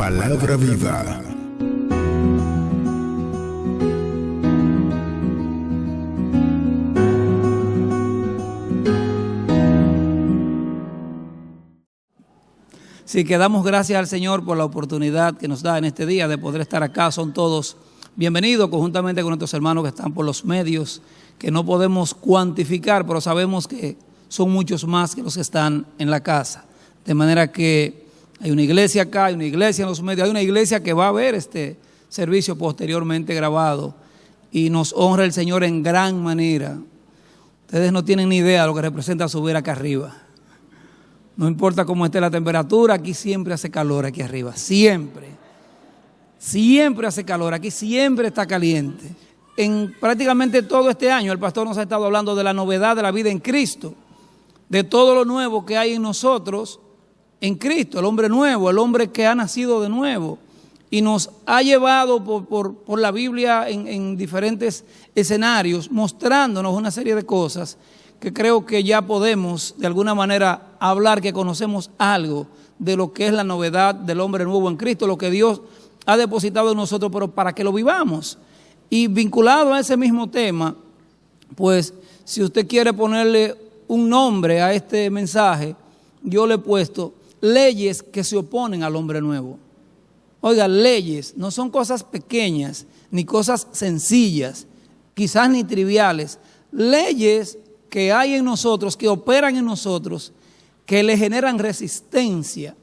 Palabra viva. Sí, que damos gracias al Señor por la oportunidad que nos da en este día de poder estar acá. Son todos bienvenidos, conjuntamente con nuestros hermanos que están por los medios, que no podemos cuantificar, pero sabemos que son muchos más que los que están en la casa. De manera que hay una iglesia acá, hay una iglesia en los medios, hay una iglesia que va a ver este servicio posteriormente grabado y nos honra el Señor en gran manera. Ustedes no tienen ni idea de lo que representa subir acá arriba. No importa cómo esté la temperatura, aquí siempre hace calor aquí arriba, siempre. Siempre hace calor, aquí siempre está caliente. En prácticamente todo este año el pastor nos ha estado hablando de la novedad de la vida en Cristo, de todo lo nuevo que hay en nosotros, en Cristo, el hombre nuevo, el hombre que ha nacido de nuevo. Y nos ha llevado por la Biblia en diferentes escenarios, mostrándonos una serie de cosas que creo que ya podemos de alguna manera hablar, que conocemos algo de lo que es la novedad del hombre nuevo en Cristo, lo que Dios ha depositado en nosotros, pero para que lo vivamos. Y vinculado a ese mismo tema, pues si usted quiere ponerle un nombre a este mensaje, yo le he puesto leyes que se oponen al hombre nuevo. Oiga, leyes no son cosas pequeñas, ni cosas sencillas, quizás ni triviales. Leyes que hay en nosotros, que operan en nosotros, que le generan resistencia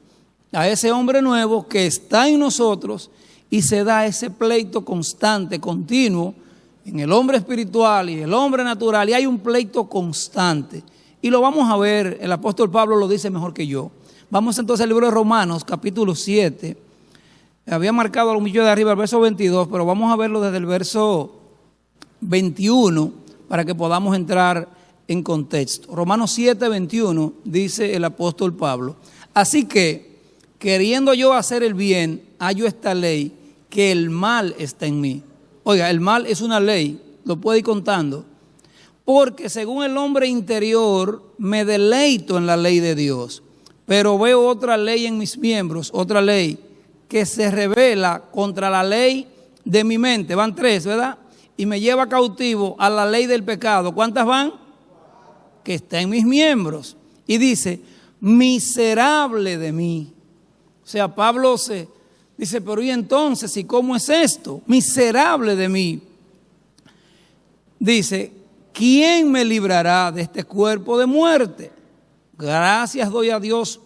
a ese hombre nuevo que está en nosotros, y se da ese pleito constante, continuo, en el hombre espiritual y el hombre natural, y hay un pleito constante. Y lo vamos a ver, el apóstol Pablo lo dice mejor que yo. Vamos entonces al libro de Romanos, capítulo 7. Había marcado lo mucho de arriba, el verso 22, pero vamos a verlo desde el verso 21 para que podamos entrar en contexto. Romanos 7, 21, dice el apóstol Pablo: así que, queriendo yo hacer el bien, hallo esta ley, que el mal está en mí. Oiga, el mal es una ley, lo puede ir contando. Porque según el hombre interior, me deleito en la ley de Dios, pero veo otra ley en mis miembros, otra ley que se revela contra la ley de mi mente. Van 3, ¿verdad? Y me lleva cautivo a la ley del pecado. ¿Cuántas van? Que está en mis miembros. Y dice, miserable de mí. O sea, Pablo se dice, pero ¿y entonces? ¿Y cómo es esto? Miserable de mí. Dice, ¿quién me librará de este cuerpo de muerte? Gracias doy a Dios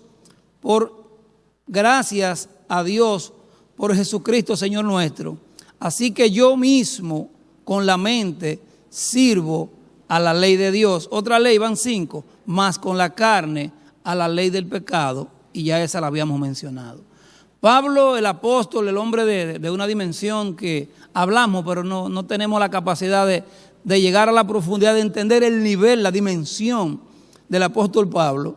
gracias a Dios por Jesucristo Señor nuestro. Así que yo mismo con la mente sirvo a la ley de Dios. Otra ley, van 5, más con la carne a la ley del pecado, y ya esa la habíamos mencionado. Pablo, el apóstol, el hombre de una dimensión que hablamos, pero no tenemos la capacidad de llegar a la profundidad de entender el nivel, la dimensión del apóstol Pablo,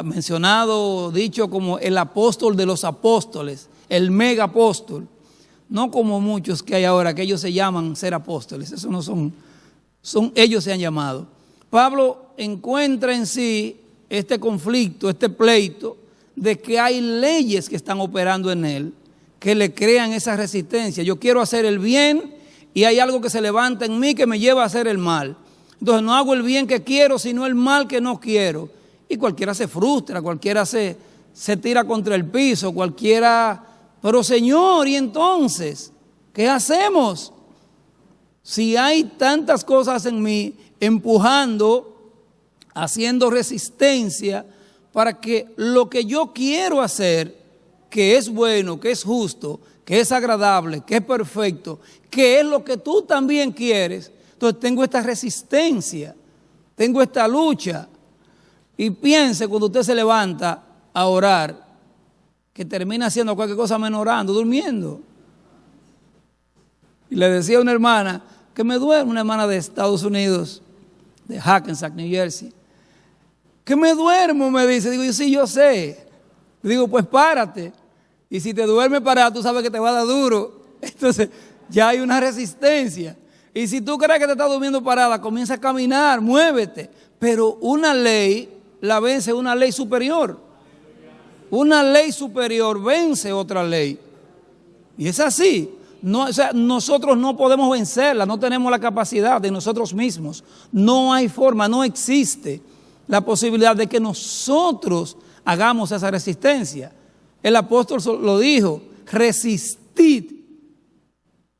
mencionado, dicho como el apóstol de los apóstoles, el mega apóstol, no como muchos que hay ahora, que ellos se llaman ser apóstoles, eso no son ellos se han llamado. Pablo encuentra en sí este conflicto, este pleito, de que hay leyes que están operando en él, que le crean esa resistencia. Yo quiero hacer el bien y hay algo que se levanta en mí que me lleva a hacer el mal. Entonces no hago el bien que quiero, sino el mal que no quiero. Y cualquiera se frustra, cualquiera se tira contra el piso, cualquiera... Pero Señor, ¿y entonces qué hacemos? Si hay tantas cosas en mí empujando, haciendo resistencia para que lo que yo quiero hacer, que es bueno, que es justo, que es agradable, que es perfecto, que es lo que tú también quieres, entonces tengo esta resistencia, tengo esta lucha. Y piense cuando usted se levanta a orar, que termina haciendo cualquier cosa menos orando, durmiendo. Y le decía a una hermana que me duerme, una hermana de Estados Unidos, de Hackensack, New Jersey, que me duermo, me dice. Digo, sí, yo sé. Digo, pues párate. Y si te duermes parado, tú sabes que te va a dar duro. Entonces, ya hay una resistencia. Y si tú crees que te estás durmiendo parada, comienza a caminar, muévete. Pero una ley la vence una ley superior. una ley superior vence otra ley. Y es así. No, o sea, nosotros no podemos vencerla, no tenemos la capacidad de nosotros mismos. No hay forma, no existe la posibilidad de que nosotros hagamos esa resistencia. El apóstol lo dijo, resistid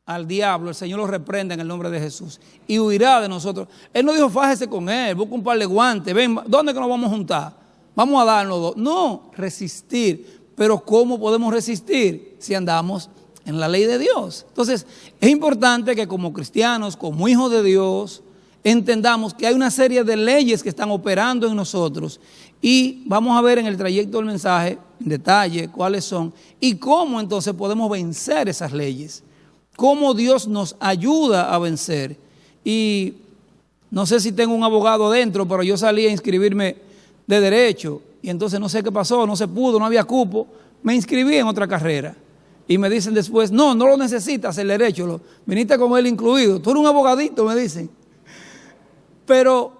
al diablo, el Señor lo reprenda en el nombre de Jesús y huirá de nosotros. Él no dijo fájese con él, busca un par de guantes, ven, ¿dónde que nos vamos a juntar? Vamos a darnos dos. No, resistir. Pero ¿cómo podemos resistir si andamos en la ley de Dios? Entonces, es importante que como cristianos, como hijos de Dios, entendamos que hay una serie de leyes que están operando en nosotros y vamos a ver en el trayecto del mensaje en detalle cuáles son y cómo entonces podemos vencer esas leyes, cómo Dios nos ayuda a vencer. Y no sé si tengo un abogado dentro, pero yo salí a inscribirme de derecho y entonces no sé qué pasó, no se pudo, no había cupo, me inscribí en otra carrera. Y me dicen después, no lo necesitas el derecho, viniste con él incluido. Tú eres un abogadito, me dicen. Pero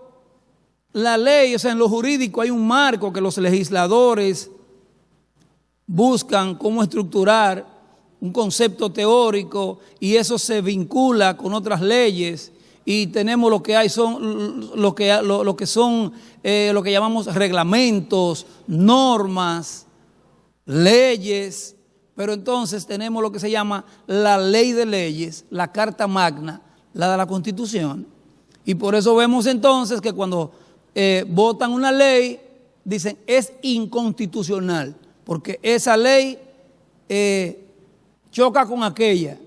la ley, o sea, en lo jurídico hay un marco que los legisladores buscan cómo estructurar un concepto teórico y eso se vincula con otras leyes. Y tenemos lo que hay son lo que llamamos reglamentos, normas, leyes. Pero entonces tenemos lo que se llama la ley de leyes, la Carta Magna, la de la Constitución. Y por eso vemos entonces que cuando votan una ley, dicen es inconstitucional, porque esa ley choca con aquella.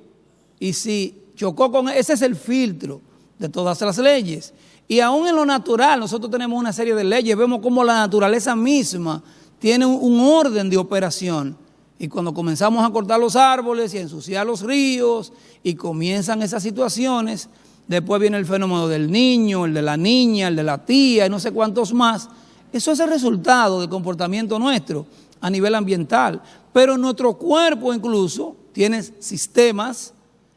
Y si chocó con ese es el filtro de todas las leyes. Y aún en lo natural, nosotros tenemos una serie de leyes, vemos cómo la naturaleza misma tiene un orden de operación. Y cuando comenzamos a cortar los árboles y a ensuciar los ríos y comienzan esas situaciones, después viene el fenómeno del niño, el de la niña, el de la tía y no sé cuántos más. Eso es el resultado del comportamiento nuestro a nivel ambiental. Pero nuestro cuerpo incluso tiene sistemas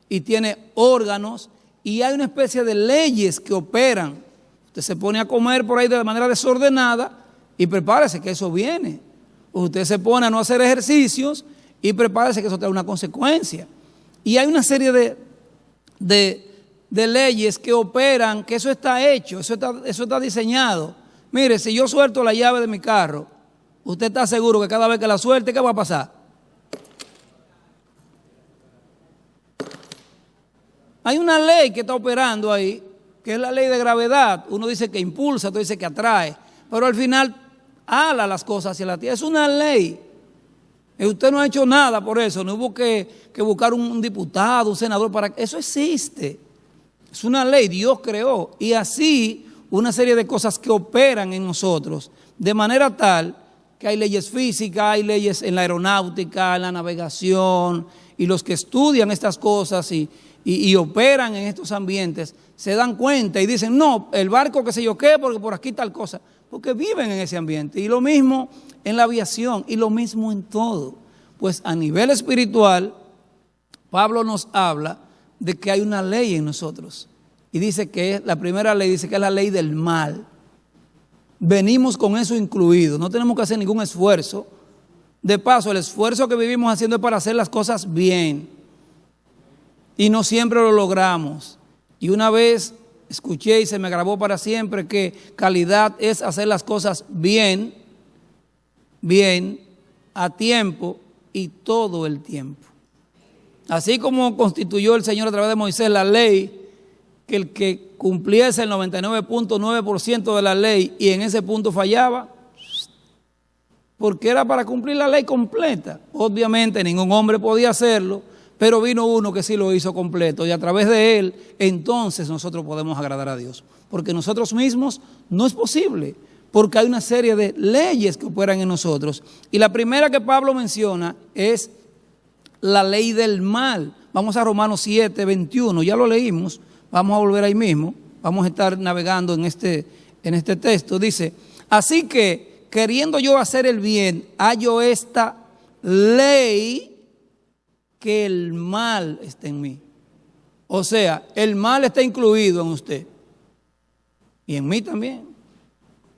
y tiene órganos y hay una especie de leyes que operan. Usted se pone a comer por ahí de manera desordenada y prepárese que eso viene. Usted se pone a no hacer ejercicios y prepárese que eso trae una consecuencia. Y hay una serie de leyes que operan, que eso está hecho, eso está diseñado. Mire, si yo suelto la llave de mi carro, ¿usted está seguro que cada vez que la suelte, qué va a pasar? Hay una ley que está operando ahí, que es la ley de gravedad. Uno dice que impulsa, otro dice que atrae, pero al final ala las cosas hacia la tierra. Es una ley. Y usted no ha hecho nada por eso. No hubo que buscar un diputado, un senador para que eso existe. Es una ley, Dios creó. Y así una serie de cosas que operan en nosotros de manera tal que hay leyes físicas, hay leyes en la aeronáutica, en la navegación, y los que estudian estas cosas y operan en estos ambientes se dan cuenta y dicen, no, el barco que sé yo qué, porque por aquí tal cosa. Porque viven en ese ambiente. Y lo mismo en la aviación y lo mismo en todo. Pues a nivel espiritual, Pablo nos habla de que hay una ley en nosotros. Y dice que la primera ley dice que es la ley del mal. Venimos con eso incluido. No tenemos que hacer ningún esfuerzo. De paso, el esfuerzo que vivimos haciendo es para hacer las cosas bien. Y no siempre lo logramos. Y una vez escuché y se me grabó para siempre que calidad es hacer las cosas bien, a tiempo y todo el tiempo. Así como constituyó el Señor a través de Moisés la ley, que el que cumpliese el 99.9% de la ley y en ese punto fallaba, porque era para cumplir la ley completa. Obviamente ningún hombre podía hacerlo, pero vino uno que sí lo hizo completo y a través de él, entonces nosotros podemos agradar a Dios. Porque nosotros mismos no es posible, porque hay una serie de leyes que operan en nosotros. Y la primera que Pablo menciona es la ley del mal. Vamos a Romanos 7, 21, ya lo leímos, vamos a volver ahí mismo, vamos a estar navegando en este texto. Dice, así que queriendo yo hacer el bien, hallo esta ley que el mal está en mí. O sea, el mal está incluido en usted y en mí también.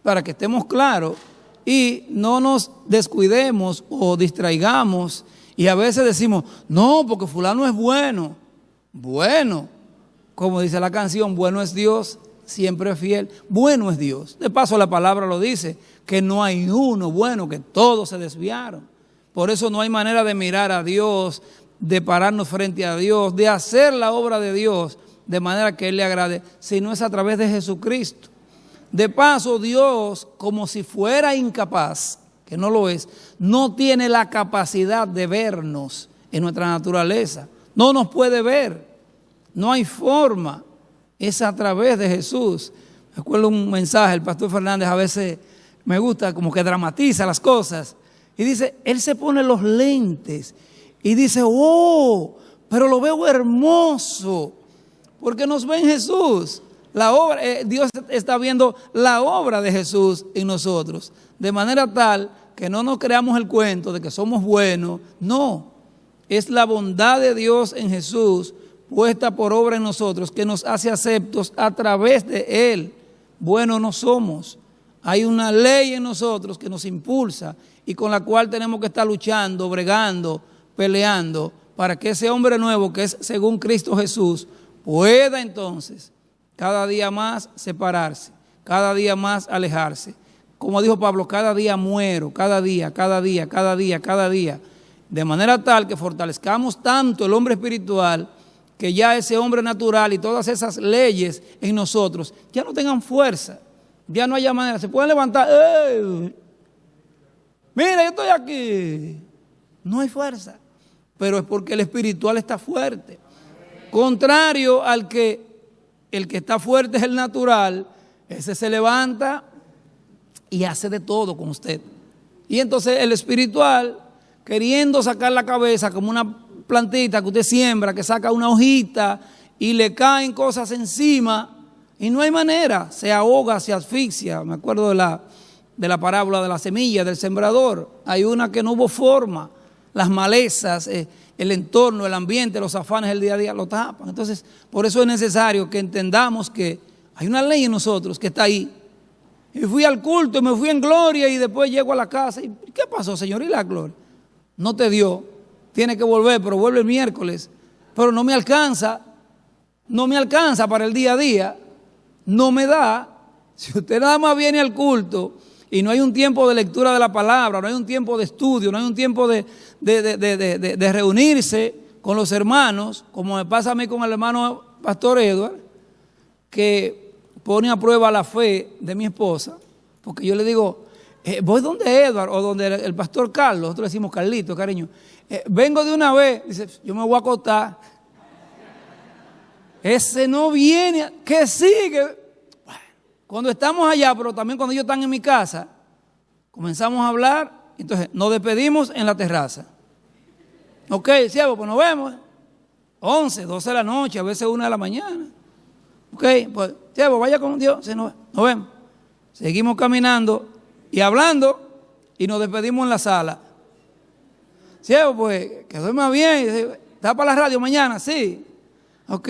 Para que estemos claros, y no nos descuidemos o distraigamos. Y a veces decimos, no, porque fulano es bueno. Bueno, como dice la canción, bueno es Dios, siempre fiel. Bueno es Dios. De paso la palabra lo dice, que no hay uno bueno, que todos se desviaron. Por eso no hay manera de mirar a Dios, de pararnos frente a Dios, de hacer la obra de Dios de manera que Él le agrade, si no es a través de Jesucristo. De paso, Dios, como si fuera incapaz, que no lo es, no tiene la capacidad de vernos en nuestra naturaleza. No nos puede ver, no hay forma, es a través de Jesús. Me acuerdo un mensaje, el pastor Fernández a veces me gusta como que dramatiza las cosas y dice, él se pone los lentes y dice, oh, pero lo veo hermoso, porque nos ve en Jesús. La obra, Dios está viendo la obra de Jesús en nosotros, de manera tal que no nos creamos el cuento de que somos buenos. No, es la bondad de Dios en Jesús puesta por obra en nosotros que nos hace aceptos a través de Él. Buenos no somos. Hay una ley en nosotros que nos impulsa y con la cual tenemos que estar luchando, bregando, peleando para que ese hombre nuevo que es según Cristo Jesús pueda entonces cada día más separarse, cada día más alejarse. Como dijo Pablo, cada día muero, cada día. De manera tal que fortalezcamos tanto el hombre espiritual que ya ese hombre natural y todas esas leyes en nosotros ya no tengan fuerza, ya no haya manera. Se pueden levantar, ¡ey! Mira, yo estoy aquí. No hay fuerza, pero es porque el espiritual está fuerte. Contrario al que el que está fuerte es el natural, ese se levanta y hace de todo con usted. Y entonces el espiritual, queriendo sacar la cabeza como una plantita que usted siembra, que saca una hojita y le caen cosas encima y no hay manera, se ahoga, se asfixia. Me acuerdo de la parábola de la semilla, del sembrador. Hay una que no hubo forma, las malezas, el entorno, el ambiente, los afanes del día a día lo tapan. Entonces, por eso es necesario que entendamos que hay una ley en nosotros que está ahí. Y fui al culto y me fui en gloria y después llego a la casa. ¿Y qué pasó, Señor? ¿Y la gloria? No te dio. Tiene que volver, pero vuelve el miércoles. Pero no me alcanza. No me alcanza para el día a día. No me da. Si usted nada más viene al culto y no hay un tiempo de lectura de la palabra, no hay un tiempo de estudio, no hay un tiempo de reunirse con los hermanos, como me pasa a mí con el hermano Pastor Edward, que pone a prueba la fe de mi esposa, porque yo le digo, voy donde Edward o donde el pastor Carlos, nosotros le decimos Carlito, cariño, vengo de una vez, dice, yo me voy a acostar. Ese no viene, que sigue. Cuando estamos allá, pero también cuando ellos están en mi casa, comenzamos a hablar, entonces nos despedimos en la terraza. Ok, siervo, pues nos vemos. 11, 12 de la noche, a veces 1 de la mañana. Ok, pues siervo, vaya con Dios, sí, nos vemos. Seguimos caminando y hablando y nos despedimos en la sala. Siervo, pues que duerma bien, ¿está para la radio mañana? Sí. Ok,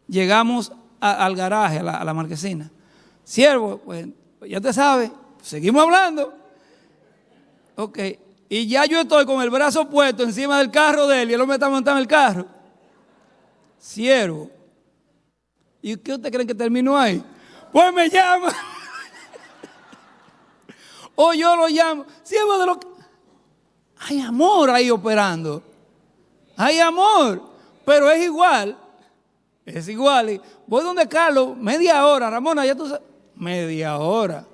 llegamos al garaje, a la marquesina. Siervo, pues ya te sabe, seguimos hablando. Ok, y ya yo estoy con el brazo puesto encima del carro de él y él me está montando el carro. Siervo, ¿y qué usted cree que terminó ahí? Pues me llama. O yo lo llamo. Siervo de lo que... Hay amor ahí operando. Hay amor, pero es igual. Es igual. Voy donde Carlos, media hora, Ramona, ya tú sabes. Media hora.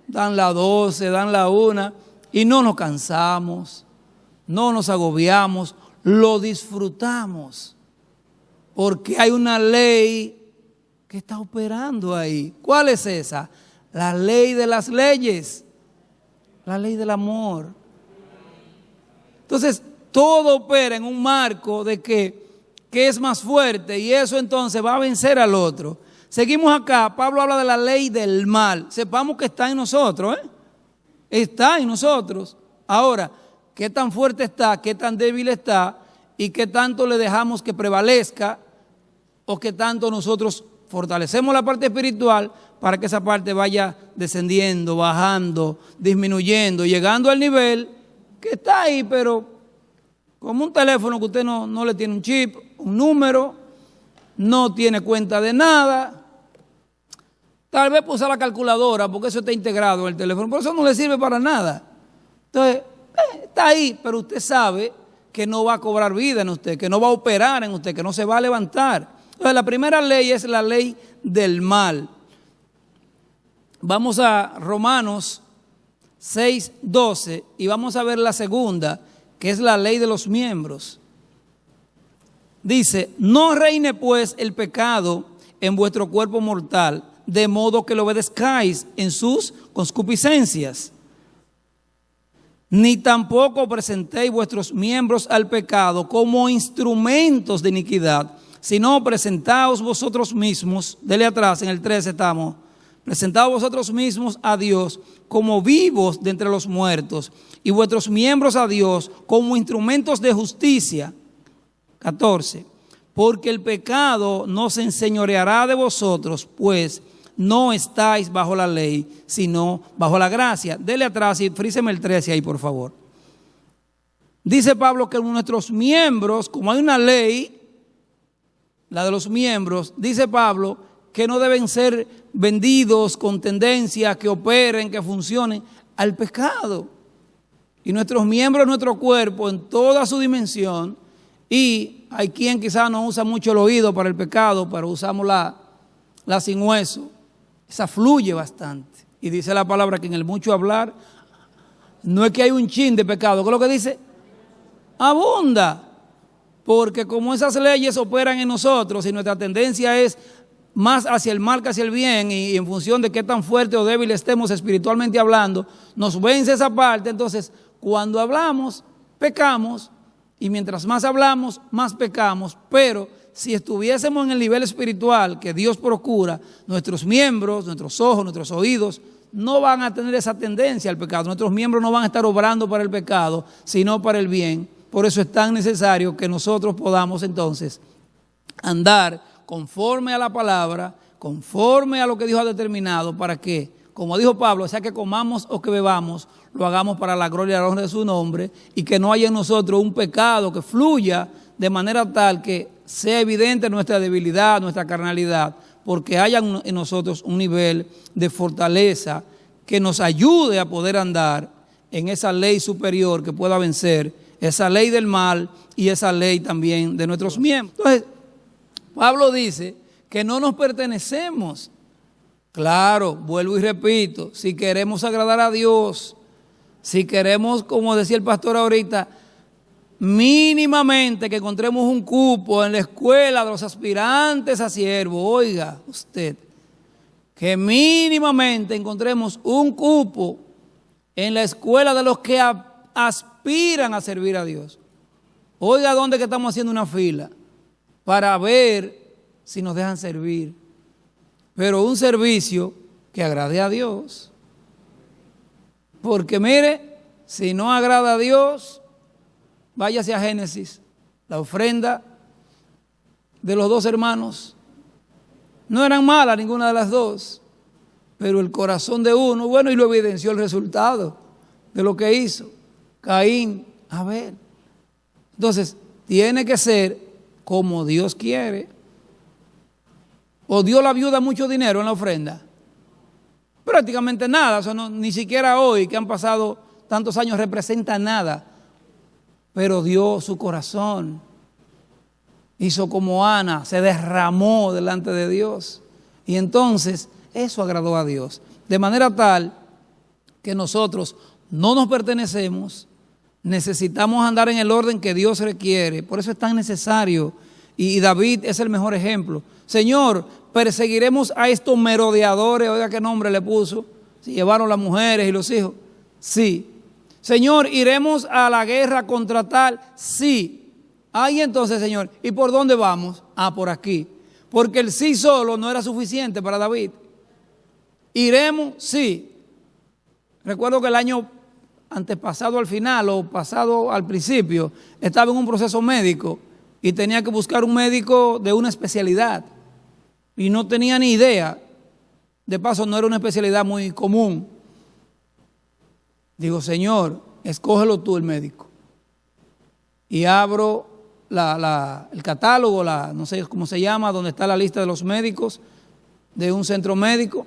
Dan las 12, dan la 1 y no nos cansamos, no nos agobiamos, lo disfrutamos. Porque hay una ley que está operando ahí. ¿Cuál es esa? La ley de las leyes. La ley del amor. Entonces, todo opera en un marco de que es más fuerte y eso entonces va a vencer al otro. Seguimos acá, Pablo habla de la ley del mal. Sepamos que está en nosotros, está en nosotros. Ahora, ¿qué tan fuerte está, qué tan débil está y qué tanto le dejamos que prevalezca o qué tanto nosotros fortalecemos la parte espiritual para que esa parte vaya descendiendo, bajando, disminuyendo, llegando al nivel que está ahí, pero como un teléfono que usted no le tiene un chip, un número, no tiene cuenta de nada. Tal vez puso la calculadora porque eso está integrado en el teléfono, pero eso no le sirve para nada. Entonces, está ahí, pero usted sabe que no va a cobrar vida en usted, que no va a operar en usted, que no se va a levantar. Entonces, la primera ley es la ley del mal. Vamos a Romanos 6:12 y vamos a ver la segunda, que es la ley de los miembros. Dice, no reine pues el pecado en vuestro cuerpo mortal, de modo que lo obedezcáis en sus concupiscencias. Ni tampoco presentéis vuestros miembros al pecado como instrumentos de iniquidad, sino presentaos vosotros mismos, dele atrás, en el 13 estamos, presentaos vosotros mismos a Dios como vivos de entre los muertos, y vuestros miembros a Dios como instrumentos de justicia. 14. Porque el pecado no se enseñoreará de vosotros, pues no estáis bajo la ley, sino bajo la gracia. Dele atrás y fríseme el 13 ahí, por favor. Dice Pablo que nuestros miembros, como hay una ley, la de los miembros, dice Pablo que no deben ser vendidos con tendencias que operen, que funcionen al pecado. Y nuestros miembros, nuestro cuerpo en toda su dimensión, y hay quien quizás no usa mucho el oído para el pecado, pero usamos la sin hueso. Esa fluye bastante. Y dice la palabra que en el mucho hablar, no es que hay un chin de pecado, ¿qué es lo que dice? Abunda. Porque como esas leyes operan en nosotros y nuestra tendencia es más hacia el mal que hacia el bien, y en función de qué tan fuerte o débil estemos espiritualmente hablando, nos vence esa parte. Entonces, cuando hablamos, pecamos, y mientras más hablamos, más pecamos. Pero si estuviésemos en el nivel espiritual que Dios procura, nuestros miembros, nuestros ojos, nuestros oídos, no van a tener esa tendencia al pecado. Nuestros miembros no van a estar obrando para el pecado, sino para el bien. Por eso es tan necesario que nosotros podamos entonces andar conforme a la palabra, conforme a lo que Dios ha determinado, para que, como dijo Pablo, sea que comamos o que bebamos, lo hagamos para la gloria y la honra de su nombre, y que no haya en nosotros un pecado que fluya de manera tal que sea evidente nuestra debilidad, nuestra carnalidad, porque haya en nosotros un nivel de fortaleza que nos ayude a poder andar en esa ley superior que pueda vencer esa ley del mal y esa ley también de nuestros miembros. Entonces, Pablo dice que no nos pertenecemos. Claro, vuelvo y repito, si queremos agradar a Dios, si queremos, como decía el pastor ahorita, mínimamente que encontremos un cupo en la escuela de los aspirantes a siervo, oiga usted, que mínimamente encontremos un cupo en la escuela de los que aspiran a servir a Dios. Oiga, ¿dónde que estamos haciendo una fila? Para ver si nos dejan servir. Pero un servicio que agrade a Dios. Porque mire, si no agrada a Dios, váyase a Génesis, la ofrenda de los dos hermanos. No eran malas ninguna de las dos, pero el corazón de uno, bueno, y lo evidenció el resultado de lo que hizo Caín, Abel. Entonces, tiene que ser como Dios quiere. ¿O dio la viuda mucho dinero en la ofrenda? Prácticamente nada, o sea, ni siquiera hoy que han pasado tantos años representa nada. Pero dio su corazón, hizo como Ana, se derramó delante de Dios. Y entonces eso agradó a Dios. De manera tal que nosotros no nos pertenecemos, necesitamos andar en el orden que Dios requiere. Por eso es tan necesario. Y David es el mejor ejemplo. Señor, perseguiremos a estos merodeadores, oiga qué nombre le puso, si llevaron las mujeres y los hijos. Sí. Señor, ¿iremos a la guerra contra tal? Sí. Ahí entonces, Señor, ¿y por dónde vamos? Ah, por aquí. Porque el sí solo no era suficiente para David. ¿Iremos? Sí. Recuerdo que el año antepasado al final o pasado al principio, estaba en un proceso médico y tenía que buscar un médico de una especialidad. y no tenía ni idea. De paso, no era una especialidad muy común. Digo, Señor, escógelo tú el médico. Y abro el catálogo, no sé cómo se llama, donde está la lista de los médicos de un centro médico.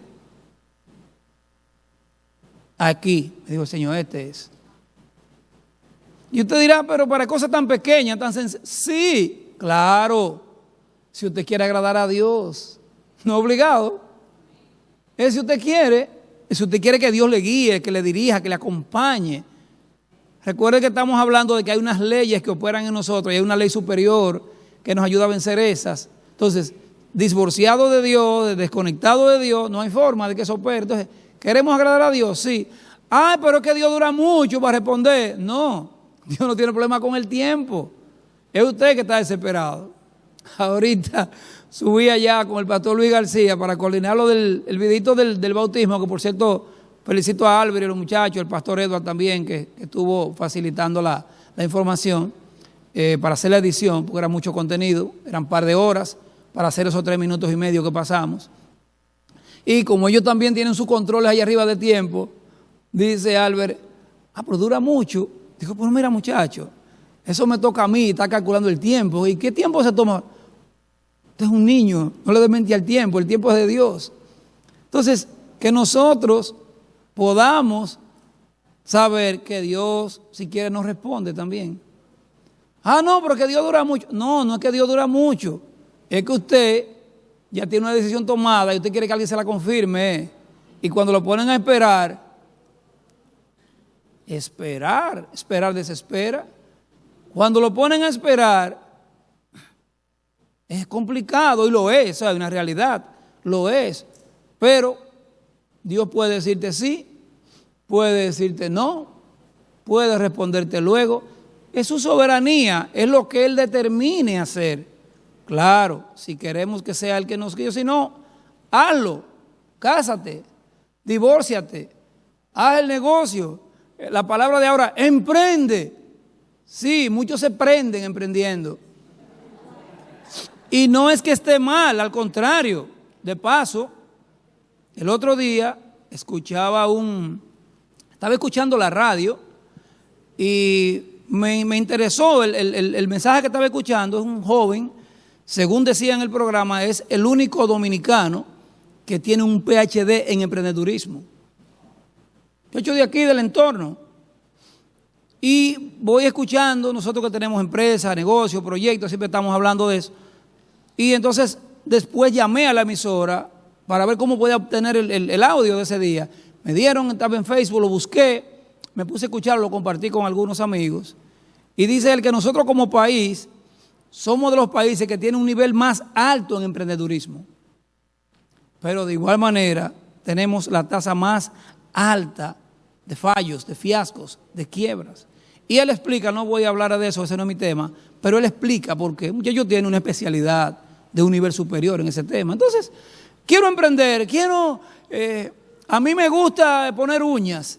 Aquí, me digo, Señor, este es. Y usted dirá, pero para cosas tan pequeñas, tan sencillas. Sí, claro, si usted quiere agradar a Dios, no obligado. Es si usted quiere que Dios le guíe, que le dirija, que le acompañe. Recuerde que estamos hablando de que hay unas leyes que operan en nosotros y hay una ley superior que nos ayuda a vencer esas. Entonces, divorciado de Dios, desconectado de Dios, no hay forma de que eso opere. Entonces, ¿queremos agradar a Dios? Sí. Ah, pero es que Dios dura mucho para responder. No, Dios no tiene problema con el tiempo. Es usted que está desesperado. Ahorita subí allá con el pastor Luis García para coordinarlo el videito del bautismo, que por cierto felicito a Álvaro y a los muchachos, el pastor Edward también, que estuvo facilitando la información para hacer la edición, porque era mucho contenido, eran un par de horas para hacer esos 3 minutos y medio que pasamos. Y como ellos también tienen sus controles ahí arriba de tiempo, dice Álvaro, pero dura mucho. Dijo, pues mira muchacho, eso me toca a mí, está calculando el tiempo. ¿Y qué tiempo se toma? Usted es un niño, no le dé mente al tiempo, el tiempo es de Dios. Entonces, que nosotros podamos saber que Dios, si quiere, nos responde también. No, pero que Dios dura mucho. No, no es que Dios dura mucho. Es que usted ya tiene una decisión tomada y usted quiere que alguien se la confirme. Y cuando lo ponen a esperar desespera. Cuando lo ponen a esperar, es complicado y lo es, es una realidad, lo es. Pero Dios puede decirte sí, puede decirte no, puede responderte luego. Es su soberanía, es lo que Él determine hacer. Claro, si queremos que sea el que nos guíe, si no, hazlo, cásate, divórciate, haz el negocio. La palabra de ahora, emprende. Sí, muchos se prenden emprendiendo. Y no es que esté mal, al contrario. De paso, el otro día estaba escuchando la radio y me interesó el mensaje que estaba escuchando. Es un joven, según decía en el programa, es el único dominicano que tiene un PhD en emprendedurismo. Yo hecho de aquí, del entorno. Y voy escuchando, nosotros que tenemos empresas, negocios, proyectos, siempre estamos hablando de eso. Y entonces después llamé a la emisora para ver cómo podía obtener el audio de ese día. Me dieron, estaba en Facebook, lo busqué, me puse a escucharlo, lo compartí con algunos amigos. Y dice él que nosotros como país somos de los países que tienen un nivel más alto en emprendedurismo. Pero de igual manera tenemos la tasa más alta de fallos, de fiascos, de quiebras. Y él explica, no voy a hablar de eso, ese no es mi tema, pero él explica por qué. Ellos tienen una especialidad de un nivel superior en ese tema. Entonces, quiero emprender, a mí me gusta poner uñas.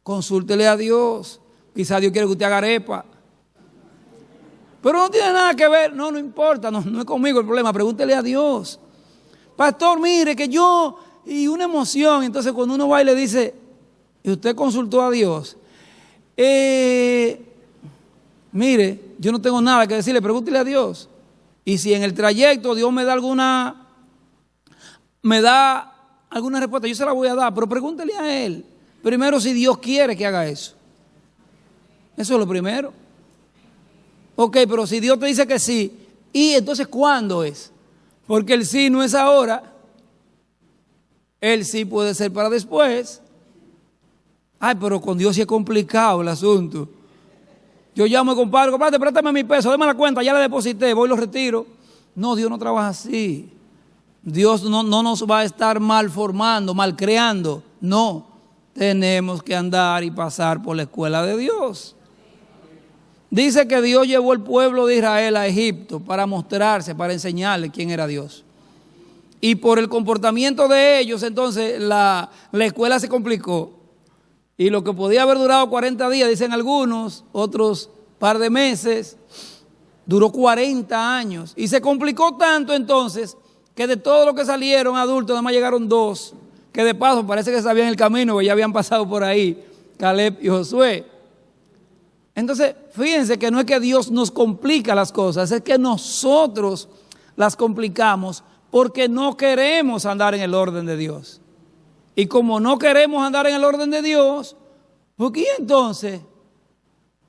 Consúltele a Dios. Quizá Dios quiere que usted haga arepa. Pero no tiene nada que ver, no importa, no es conmigo el problema, pregúntele a Dios. Pastor, mire que y una emoción, entonces cuando uno va y le dice, y usted consultó a Dios, mire, yo no tengo nada que decirle, pregúntele a Dios. Y si en el trayecto Dios me da alguna respuesta, yo se la voy a dar, pero pregúntele a Él. Primero, si Dios quiere que haga eso. Eso es lo primero. Ok, pero si Dios te dice que sí, ¿y entonces cuándo es? Porque el sí no es ahora. El sí puede ser para después. Pero con Dios sí es complicado el asunto. Yo llamo y compadre, préstame mi peso, déme la cuenta, ya la deposité, voy y lo retiro. No, Dios no trabaja así. Dios no nos va a estar mal formando, mal creando. No, tenemos que andar y pasar por la escuela de Dios. Dice que Dios llevó al pueblo de Israel a Egipto para mostrarse, para enseñarle quién era Dios. Y por el comportamiento de ellos, entonces la escuela se complicó. Y lo que podía haber durado 40 días, dicen algunos, otros par de meses, duró 40 años. Y se complicó tanto entonces que de todos los que salieron adultos, nada más llegaron 2, que de paso parece que sabían el camino, que ya habían pasado por ahí, Caleb y Josué. Entonces, fíjense que no es que Dios nos complica las cosas, es que nosotros las complicamos porque no queremos andar en el orden de Dios. Y como no queremos andar en el orden de Dios, ¿por qué entonces?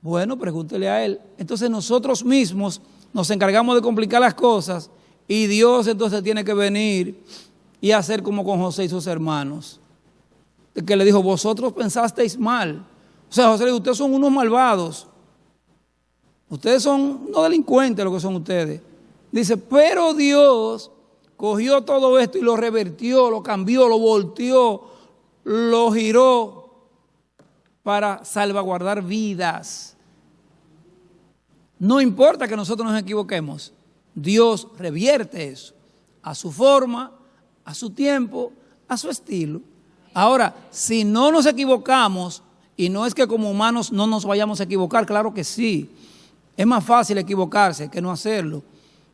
Bueno, pregúntele a Él. Entonces nosotros mismos nos encargamos de complicar las cosas y Dios entonces tiene que venir y hacer como con José y sus hermanos. Que le dijo, vosotros pensasteis mal. O sea, José le dijo, ustedes son unos malvados. Ustedes son unos delincuentes lo que son ustedes. Dice, pero Dios cogió todo esto y lo revertió, lo cambió, lo volteó, lo giró para salvaguardar vidas. No importa que nosotros nos equivoquemos, Dios revierte eso a su forma, a su tiempo, a su estilo. Ahora, si no nos equivocamos, y no es que como humanos no nos vayamos a equivocar, claro que sí, es más fácil equivocarse que no hacerlo,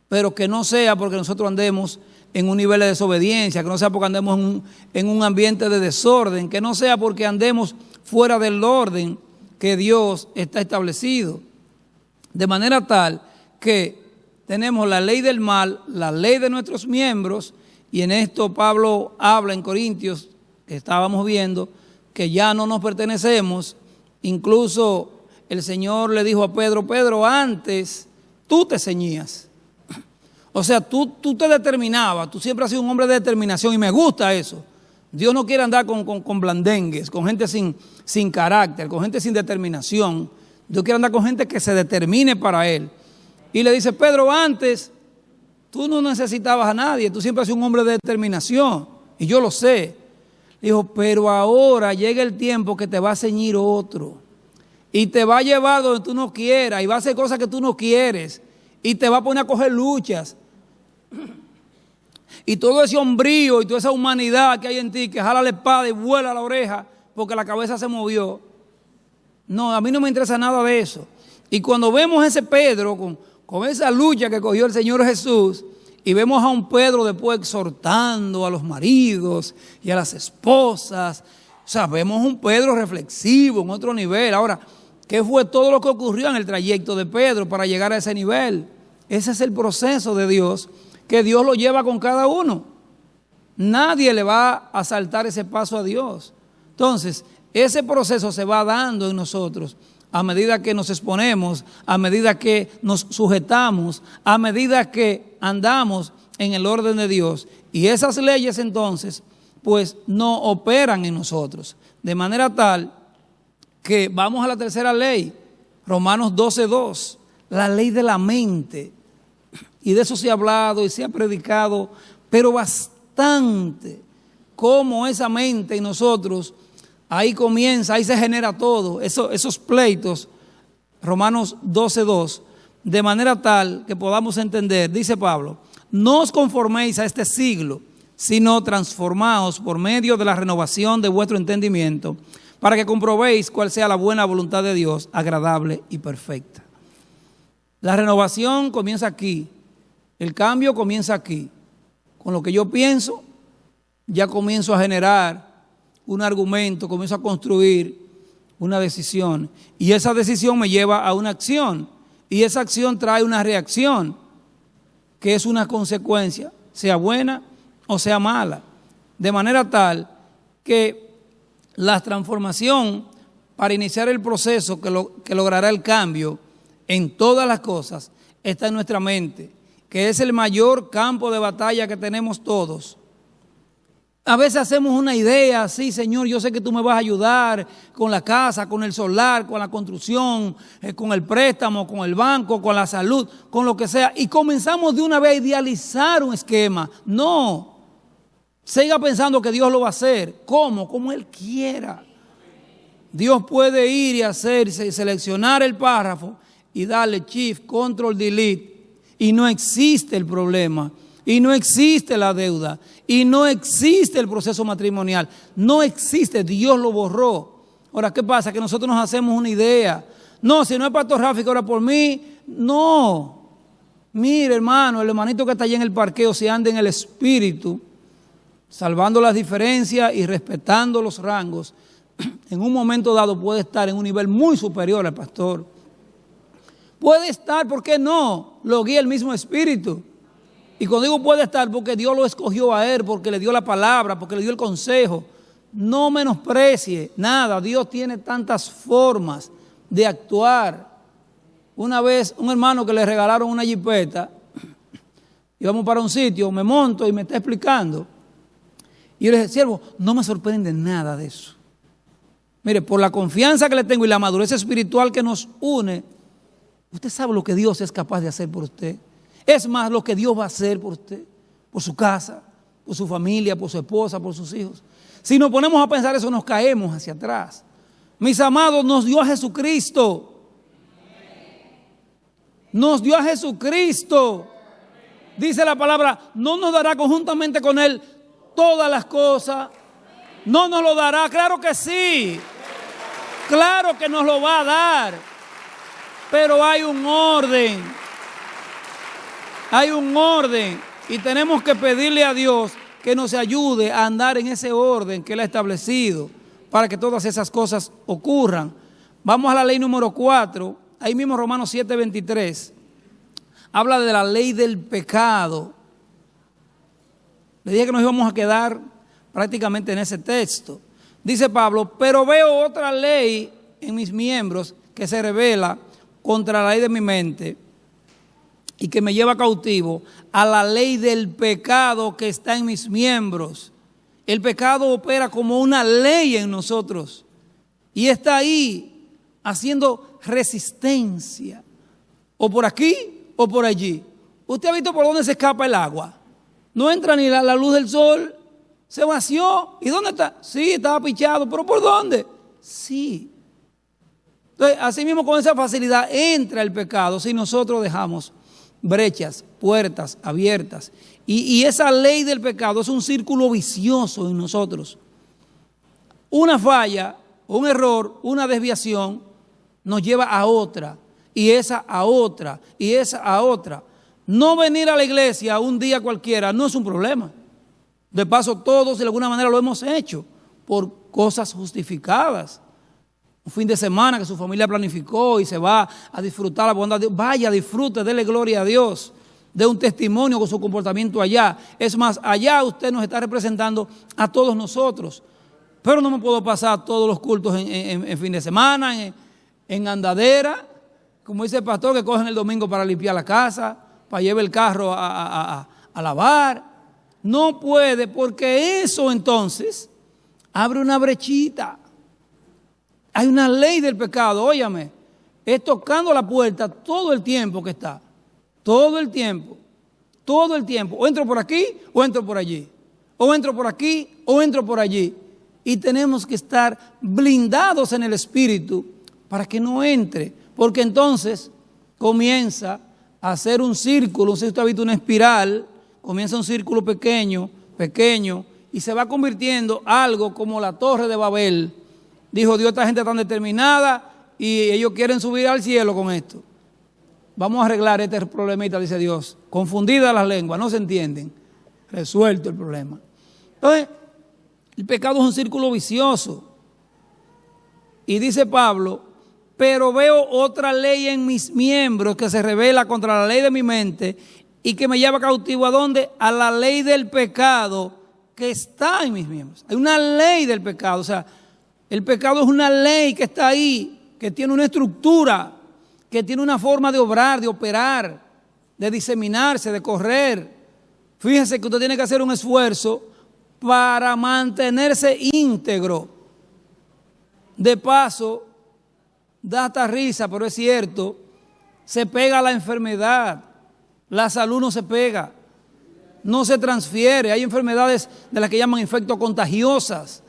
pero que no sea porque nosotros andemos en un nivel de desobediencia, que no sea porque andemos en un ambiente de desorden, que no sea porque andemos fuera del orden que Dios está establecido. De manera tal que tenemos la ley del mal, la ley de nuestros miembros, y en esto Pablo habla en Corintios, que estábamos viendo, que ya no nos pertenecemos. Incluso el Señor le dijo a Pedro, Pedro, antes tú te ceñías. O sea, tú te determinabas, tú siempre has sido un hombre de determinación y me gusta eso. Dios no quiere andar con blandengues, con gente sin carácter, con gente sin determinación. Dios quiere andar con gente que se determine para Él. Y le dice, Pedro, antes tú no necesitabas a nadie, tú siempre has sido un hombre de determinación y yo lo sé. Dijo, pero ahora llega el tiempo que te va a ceñir otro y te va a llevar donde tú no quieras y va a hacer cosas que tú no quieres y te va a poner a coger luchas. Y todo ese hombrío y toda esa humanidad que hay en ti, que jala la espada y vuela la oreja porque la cabeza se movió. No, a mí no me interesa nada de eso. Y cuando vemos a ese Pedro con esa lucha que cogió el Señor Jesús, y vemos a un Pedro después exhortando a los maridos y a las esposas, o sea, vemos un Pedro reflexivo en otro nivel. Ahora, ¿qué fue todo lo que ocurrió en el trayecto de Pedro para llegar a ese nivel? Ese es el proceso de Dios, que Dios lo lleva con cada uno. Nadie le va a saltar ese paso a Dios. Entonces, ese proceso se va dando en nosotros a medida que nos exponemos, a medida que nos sujetamos, a medida que andamos en el orden de Dios. Y esas leyes entonces, pues no operan en nosotros. De manera tal que vamos a la tercera ley, Romanos 12:2, la ley de la mente. Y de eso se ha hablado y se ha predicado, pero bastante, cómo esa mente en nosotros, ahí comienza, ahí se genera todo, esos pleitos, Romanos 12:2, de manera tal que podamos entender, dice Pablo, no os conforméis a este siglo, sino transformaos por medio de la renovación de vuestro entendimiento, para que comprobéis cuál sea la buena voluntad de Dios, agradable y perfecta. La renovación comienza aquí, el cambio comienza aquí. Con lo que yo pienso, ya comienzo a generar un argumento, comienzo a construir una decisión. Y esa decisión me lleva a una acción. Y esa acción trae una reacción, que es una consecuencia, sea buena o sea mala. De manera tal que la transformación para iniciar el proceso que logrará el cambio en todas las cosas está en nuestra mente, que es el mayor campo de batalla que tenemos todos. A veces hacemos una idea, sí, Señor, yo sé que tú me vas a ayudar con la casa, con el solar, con la construcción, con el préstamo, con el banco, con la salud, con lo que sea. Y comenzamos de una vez a idealizar un esquema. No, siga pensando que Dios lo va a hacer. ¿Cómo? Como Él quiera. Dios puede ir y hacerse, seleccionar el párrafo y darle Shift, Control, Delete. Y no existe el problema. Y no existe la deuda, y no existe el proceso matrimonial, no existe, Dios lo borró. Ahora, ¿qué pasa? Que nosotros nos hacemos una idea. No, si no es Pastor Rafi que ora por mí, no. Mire, hermano, el hermanito que está allá en el parqueo, si anda en el espíritu, salvando las diferencias y respetando los rangos, en un momento dado puede estar en un nivel muy superior al pastor. Puede estar, ¿por qué no? Lo guía el mismo espíritu. Y cuando digo puede estar, porque Dios lo escogió a él, porque le dio la palabra, porque le dio el consejo. No menosprecie nada. Dios tiene tantas formas de actuar. Una vez, un hermano que le regalaron una jipeta, íbamos para un sitio, me monto y me está explicando. Y yo le dije, siervo, no me sorprende nada de eso. Mire, por la confianza que le tengo y la madurez espiritual que nos une, usted sabe lo que Dios es capaz de hacer por usted. Es más, lo que Dios va a hacer por usted, por su casa, por su familia, por su esposa, por sus hijos. Si nos ponemos a pensar eso, nos caemos hacia atrás. Mis amados, nos dio a Jesucristo. Nos dio a Jesucristo. Dice la palabra, no nos dará conjuntamente con Él todas las cosas. No nos lo dará, claro que sí. Claro que nos lo va a dar. Pero hay un orden. Hay un orden. Y tenemos que pedirle a Dios que nos ayude a andar en ese orden que Él ha establecido para que todas esas cosas ocurran. Vamos a la ley número 4. Ahí mismo Romanos 7:23. Habla de la ley del pecado. Le dije que nos íbamos a quedar prácticamente en ese texto. Dice Pablo, pero veo otra ley en mis miembros que se revela contra la ley de mi mente y que me lleva cautivo a la ley del pecado que está en mis miembros. El pecado opera como una ley en nosotros y está ahí haciendo resistencia, o por aquí o por allí. ¿Usted ha visto por dónde se escapa el agua? No entra ni la luz del sol, se vació. ¿Y dónde está? Sí, estaba pichado, pero ¿por dónde? Sí. Entonces, así mismo con esa facilidad entra el pecado si nosotros dejamos brechas, puertas abiertas. Y esa ley del pecado es un círculo vicioso en nosotros. Una falla, un error, una desviación nos lleva a otra, y esa a otra, y esa a otra. No venir a la iglesia un día cualquiera no es un problema. De paso, todos de alguna manera lo hemos hecho por cosas justificadas. Un fin de semana que su familia planificó y se va a disfrutar la bondad de Dios. Vaya, disfrute, dele gloria a Dios. De un testimonio con su comportamiento allá. Es más, allá usted nos está representando a todos nosotros. Pero no me puedo pasar todos los cultos en fin de semana, en andadera. Como dice el pastor, que cogen el domingo para limpiar la casa, para llevar el carro a lavar. No puede, porque eso entonces abre una brechita. Hay una ley del pecado, óyame, es tocando la puerta todo el tiempo que está. Todo el tiempo. O entro por aquí o entro por allí. O entro por aquí o entro por allí. Y tenemos que estar blindados en el espíritu para que no entre. Porque entonces comienza a hacer un círculo, si usted ha visto una espiral, comienza un círculo pequeño, y se va convirtiendo algo como la Torre de Babel. Dijo Dios, esta gente tan determinada y ellos quieren subir al cielo con esto. Vamos a arreglar este problemita, dice Dios. Confundidas las lenguas, no se entienden. Resuelto el problema. Entonces, el pecado es un círculo vicioso. Y dice Pablo, pero veo otra ley en mis miembros que se revela contra la ley de mi mente y que me lleva cautivo ¿a dónde? A la ley del pecado que está en mis miembros. Hay una ley del pecado, o sea, el pecado es una ley que está ahí, que tiene una estructura, que tiene una forma de obrar, de operar, de diseminarse, de correr. Fíjense que usted tiene que hacer un esfuerzo para mantenerse íntegro. De paso, da hasta risa, pero es cierto, se pega la enfermedad, la salud no se pega, no se transfiere. Hay enfermedades de las que llaman infectos contagiosas.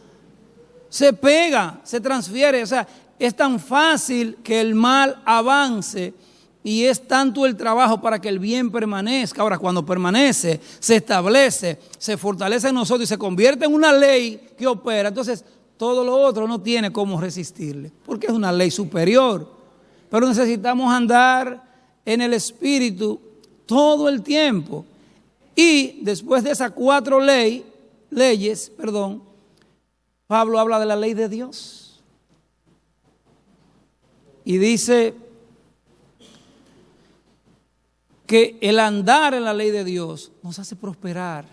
Se pega, se transfiere, o sea, es tan fácil que el mal avance y es tanto el trabajo para que el bien permanezca. Ahora, cuando permanece, se establece, se fortalece en nosotros y se convierte en una ley que opera, entonces todo lo otro no tiene cómo resistirle, porque es una ley superior. Pero necesitamos andar en el Espíritu todo el tiempo. Y después de esas 4 leyes, Pablo habla de la ley de Dios. Y dice que el andar en la ley de Dios nos hace prosperar.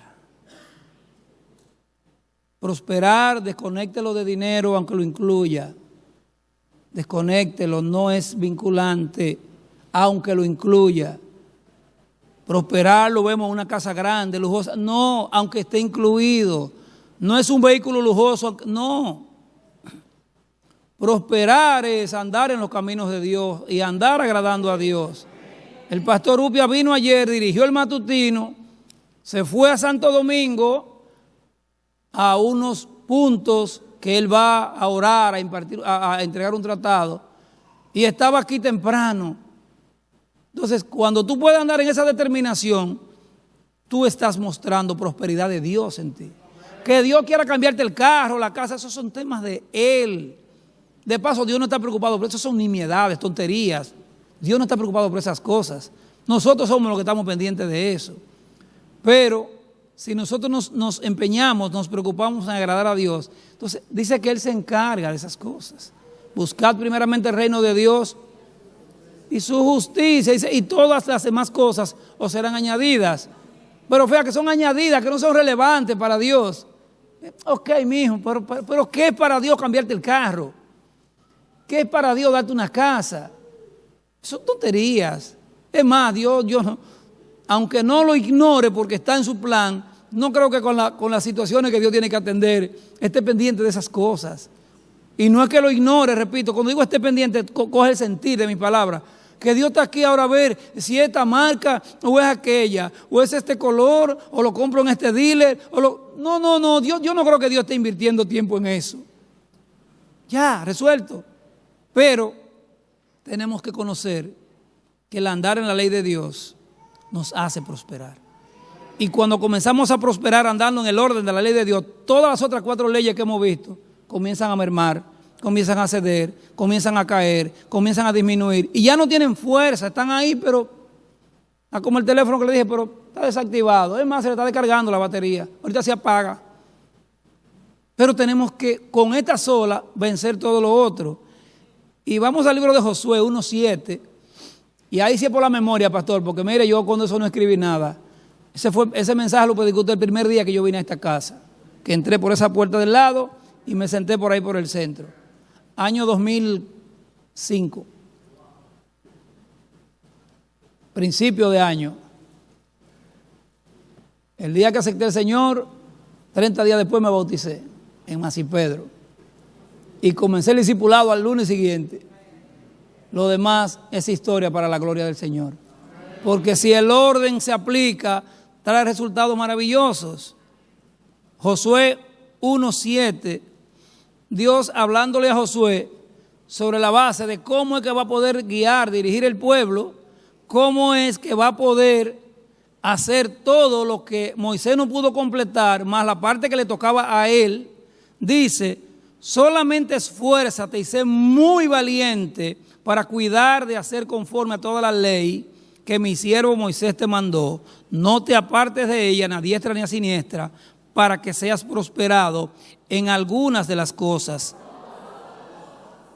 Prosperar, desconéctelo de dinero aunque lo incluya. Desconéctelo, no es vinculante aunque lo incluya. Prosperar lo vemos en una casa grande, lujosa. No, aunque esté incluido. No es un vehículo lujoso, no. Prosperar es andar en los caminos de Dios y andar agradando a Dios. El pastor Upia vino ayer, dirigió el matutino, se fue a Santo Domingo a unos puntos que él va a orar, a impartir, a entregar un tratado, y estaba aquí temprano. Entonces, cuando tú puedes andar en esa determinación, tú estás mostrando prosperidad de Dios en ti. Que Dios quiera cambiarte el carro, la casa, esos son temas de Él. De paso, Dios no está preocupado por eso, son nimiedades, tonterías. Dios no está preocupado por esas cosas. Nosotros somos los que estamos pendientes de eso. Pero si nosotros nos empeñamos, nos preocupamos en agradar a Dios, entonces dice que Él se encarga de esas cosas. Buscad primeramente el reino de Dios y su justicia, dice, y todas las demás cosas os serán añadidas. Pero fea que son añadidas, que no son relevantes para Dios. Ok, mijo, pero ¿qué es para Dios cambiarte el carro? ¿Qué es para Dios darte una casa? Son tonterías. Es más, Dios no, aunque no lo ignore porque está en su plan, no creo que con las situaciones que Dios tiene que atender esté pendiente de esas cosas. Y no es que lo ignore, repito, cuando digo esté pendiente, coge el sentir de mi palabra. Que Dios está aquí ahora a ver si esta marca o es aquella, o es este color, o lo compro en este dealer. No, yo no creo que Dios esté invirtiendo tiempo en eso. Ya, resuelto. Pero tenemos que conocer que el andar en la ley de Dios nos hace prosperar. Y cuando comenzamos a prosperar andando en el orden de la ley de Dios, todas las otras 4 leyes que hemos visto comienzan a mermar, comienzan a ceder, comienzan a caer, comienzan a disminuir. Y ya no tienen fuerza, están ahí, pero está como el teléfono que le dije, pero está desactivado. Es más, se le está descargando la batería. Ahorita se apaga. Pero tenemos que, con esta sola, vencer todo lo otro. Y vamos al libro de Josué 1:7. Y ahí sí es por la memoria, pastor, porque mire, yo cuando eso no escribí nada. Ese mensaje lo prediqué usted el primer día que yo vine a esta casa. Que entré por esa puerta del lado y me senté por ahí por el centro. Año 2005. Principio de año. El día que acepté al Señor, 30 días después me bauticé en Masipedro. Y comencé el discipulado al lunes siguiente. Lo demás es historia para la gloria del Señor. Porque si el orden se aplica, trae resultados maravillosos. Josué 1:7, Dios hablándole a Josué sobre la base de cómo es que va a poder guiar, dirigir el pueblo, cómo es que va a poder hacer todo lo que Moisés no pudo completar, más la parte que le tocaba a él. Dice, solamente esfuérzate y sé muy valiente para cuidar de hacer conforme a toda la ley que mi siervo Moisés te mandó. No te apartes de ella, ni a diestra ni a siniestra, para que seas prosperado en algunas de las cosas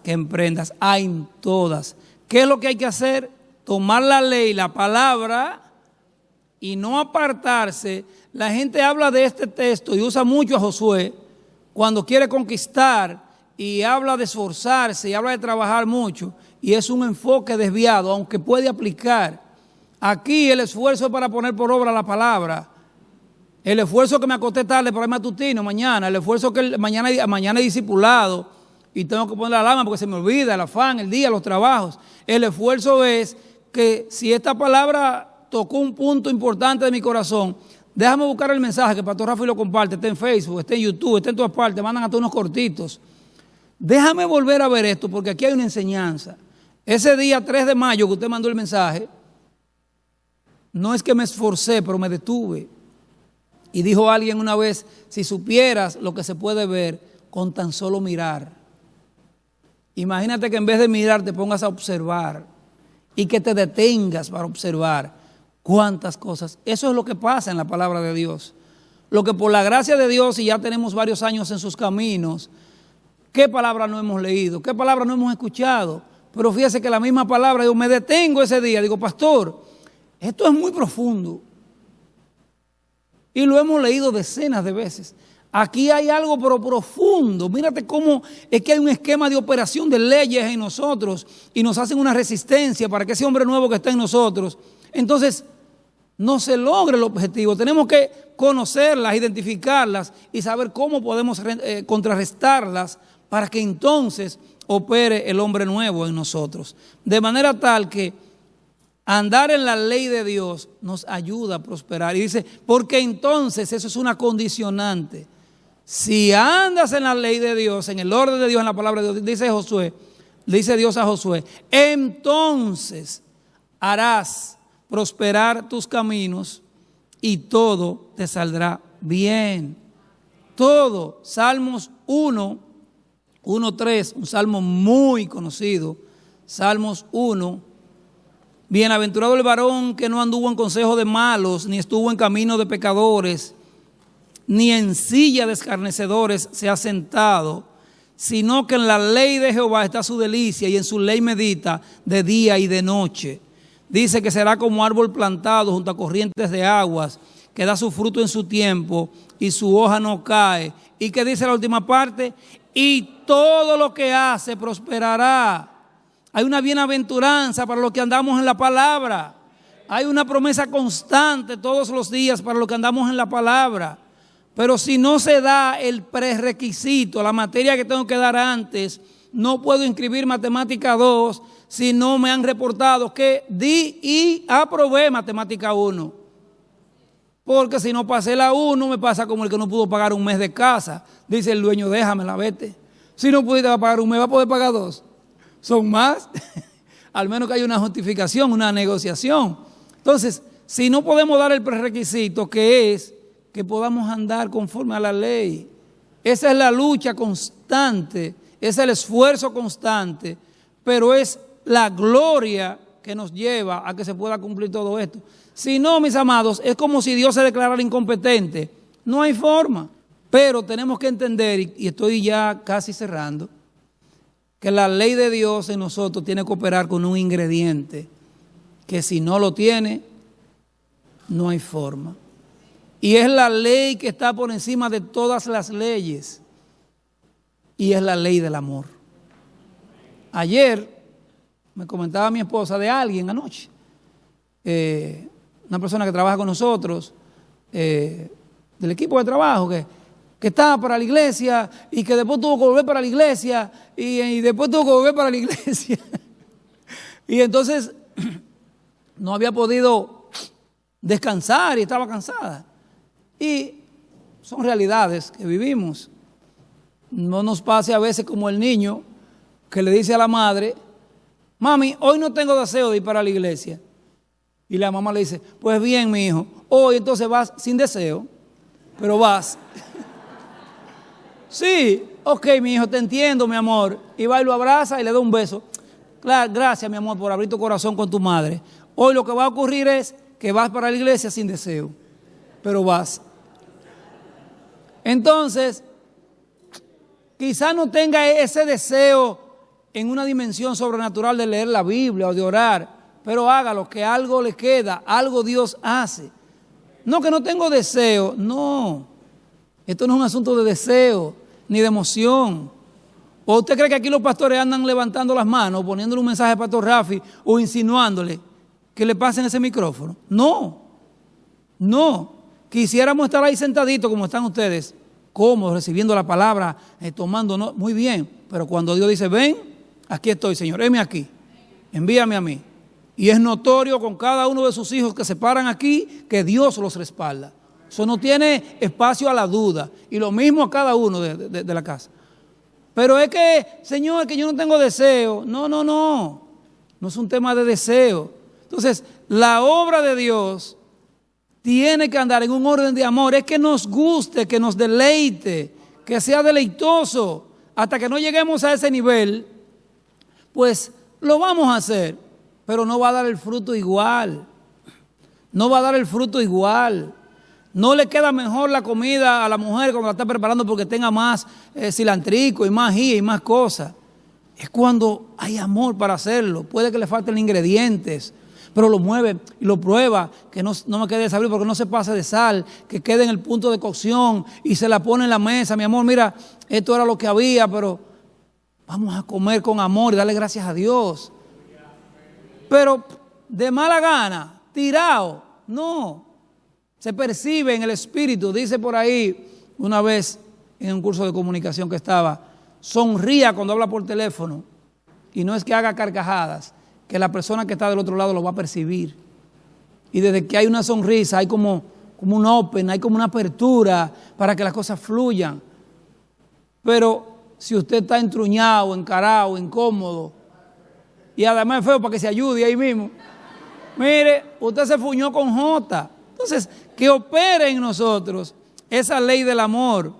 que emprendas. En todas. ¿Qué es lo que hay que hacer? Tomar la ley, la palabra, y no apartarse. La gente habla de este texto y usa mucho a Josué cuando quiere conquistar y habla de esforzarse y habla de trabajar mucho, y es un enfoque desviado, aunque puede aplicar. Aquí el esfuerzo es para poner por obra la palabra. El esfuerzo que me acosté tarde para el matutino mañana, el esfuerzo que mañana he discipulado y tengo que poner la alarma porque se me olvida el afán, el día, los trabajos. El esfuerzo es que si esta palabra tocó un punto importante de mi corazón, déjame buscar el mensaje que Pastor Rafael lo comparte, está en Facebook, está en YouTube, está en todas partes, mandan hasta unos cortitos. Déjame volver a ver esto porque aquí hay una enseñanza. Ese día 3 de mayo que usted mandó el mensaje, no es que me esforcé, pero me detuve. Y dijo alguien una vez, si supieras lo que se puede ver con tan solo mirar. Imagínate que en vez de mirar te pongas a observar y que te detengas para observar cuántas cosas. Eso es lo que pasa en la palabra de Dios. Lo que por la gracia de Dios, y ya tenemos varios años en sus caminos, ¿qué palabra no hemos leído? ¿Qué palabra no hemos escuchado? Pero fíjese que la misma palabra, yo me detengo ese día, digo, pastor, esto es muy profundo. Y lo hemos leído decenas de veces. Aquí hay algo pero profundo. Mírate cómo es que hay un esquema de operación de leyes en nosotros y nos hacen una resistencia para que ese hombre nuevo que está en nosotros, entonces no se logre el objetivo. Tenemos que conocerlas, identificarlas y saber cómo podemos contrarrestarlas para que entonces opere el hombre nuevo en nosotros. De manera tal que andar en la ley de Dios nos ayuda a prosperar. Y dice, porque entonces eso es una condicionante. Si andas en la ley de Dios, en el orden de Dios, en la palabra de Dios, dice Dios a Josué, entonces harás prosperar tus caminos y todo te saldrá bien. Todo. Salmos 1:3, un salmo muy conocido. Salmos 1. Bienaventurado el varón que no anduvo en consejo de malos, ni estuvo en camino de pecadores, ni en silla de escarnecedores se ha sentado, sino que en la ley de Jehová está su delicia y en su ley medita de día y de noche. Dice que será como árbol plantado junto a corrientes de aguas, que da su fruto en su tiempo y su hoja no cae. ¿Y qué dice la última parte? Y todo lo que hace prosperará. Hay una bienaventuranza para los que andamos en la palabra. Hay una promesa constante todos los días para los que andamos en la palabra. Pero si no se da el prerequisito, la materia que tengo que dar antes, no puedo inscribir matemática 2 si no me han reportado que di y aprobé matemática 1. Porque si no pasé la 1, me pasa como el que no pudo pagar un mes de casa. Dice el dueño, déjamela, vete. Si no pudiste pagar un mes, ¿va a poder pagar 2? ¿Son más? Al menos que haya una justificación, una negociación. Entonces, si no podemos dar el prerequisito, que es que podamos andar conforme a la ley. Esa es la lucha constante, es el esfuerzo constante, pero es la gloria que nos lleva a que se pueda cumplir todo esto. Si no, mis amados, es como si Dios se declarara incompetente. No hay forma. Pero tenemos que entender, y estoy ya casi cerrando, que la ley de Dios en nosotros tiene que operar con un ingrediente que si no lo tiene, no hay forma. Y es la ley que está por encima de todas las leyes. Y es la ley del amor. Ayer me comentaba mi esposa de alguien anoche, una persona que trabaja con nosotros, del equipo de trabajo, que estaba para la iglesia y que después tuvo que volver para la iglesia y después tuvo que volver para la iglesia. Y entonces no había podido descansar y estaba cansada. Y son realidades que vivimos. No nos pase a veces como el niño que le dice a la madre, mami, hoy no tengo deseo de ir para la iglesia. Y la mamá le dice, pues bien, mi hijo, hoy entonces vas sin deseo, pero vas. Sí, ok, mi hijo, te entiendo, mi amor. Y va y lo abraza y le da un beso. Claro, gracias, mi amor, por abrir tu corazón con tu madre. Hoy lo que va a ocurrir es que vas para la iglesia sin deseo, pero vas. Entonces, quizá no tenga ese deseo en una dimensión sobrenatural de leer la Biblia o de orar, pero hágalo, que algo le queda, algo Dios hace. No, que no tengo deseo, no. Esto no es un asunto de deseo ni de emoción. ¿O usted cree que aquí los pastores andan levantando las manos, poniéndole un mensaje al pastor Rafi o insinuándole que le pasen ese micrófono? No, no. Quisiéramos estar ahí sentaditos como están ustedes, cómodos, recibiendo la palabra, tomando, no, muy bien. Pero cuando Dios dice, ven, aquí estoy, Señor, heme aquí, envíame a mí. Y es notorio con cada uno de sus hijos que se paran aquí que Dios los respalda. Eso no tiene espacio a la duda. Y lo mismo a cada uno de la casa. Pero es que, Señor, que yo no tengo deseo. No. No es un tema de deseo. Entonces, la obra de Dios tiene que andar en un orden de amor. Es que nos guste, que nos deleite, que sea deleitoso. Hasta que no lleguemos a ese nivel, pues lo vamos a hacer. Pero no va a dar el fruto igual. no va a dar el fruto igual. No le queda mejor la comida a la mujer cuando la está preparando porque tenga más cilantrico y más ají y más cosas. Es cuando hay amor para hacerlo. Puede que le falten ingredientes, pero lo mueve y lo prueba, que no me quede desabrido porque no se pase de sal, que quede en el punto de cocción y se la pone en la mesa. Mi amor, mira, esto era lo que había, pero vamos a comer con amor y darle gracias a Dios. Pero de mala gana, tirado, no. Se percibe en el espíritu. Dice por ahí, una vez en un curso de comunicación que estaba, sonría cuando habla por teléfono. Y no es que haga carcajadas, que la persona que está del otro lado lo va a percibir. Y desde que hay una sonrisa, hay como un open, hay como una apertura para que las cosas fluyan. Pero si usted está entruñado, encarado, incómodo, y además es feo para que se ayude ahí mismo, mire, usted se fuñó con J. Entonces, que opere en nosotros esa ley del amor.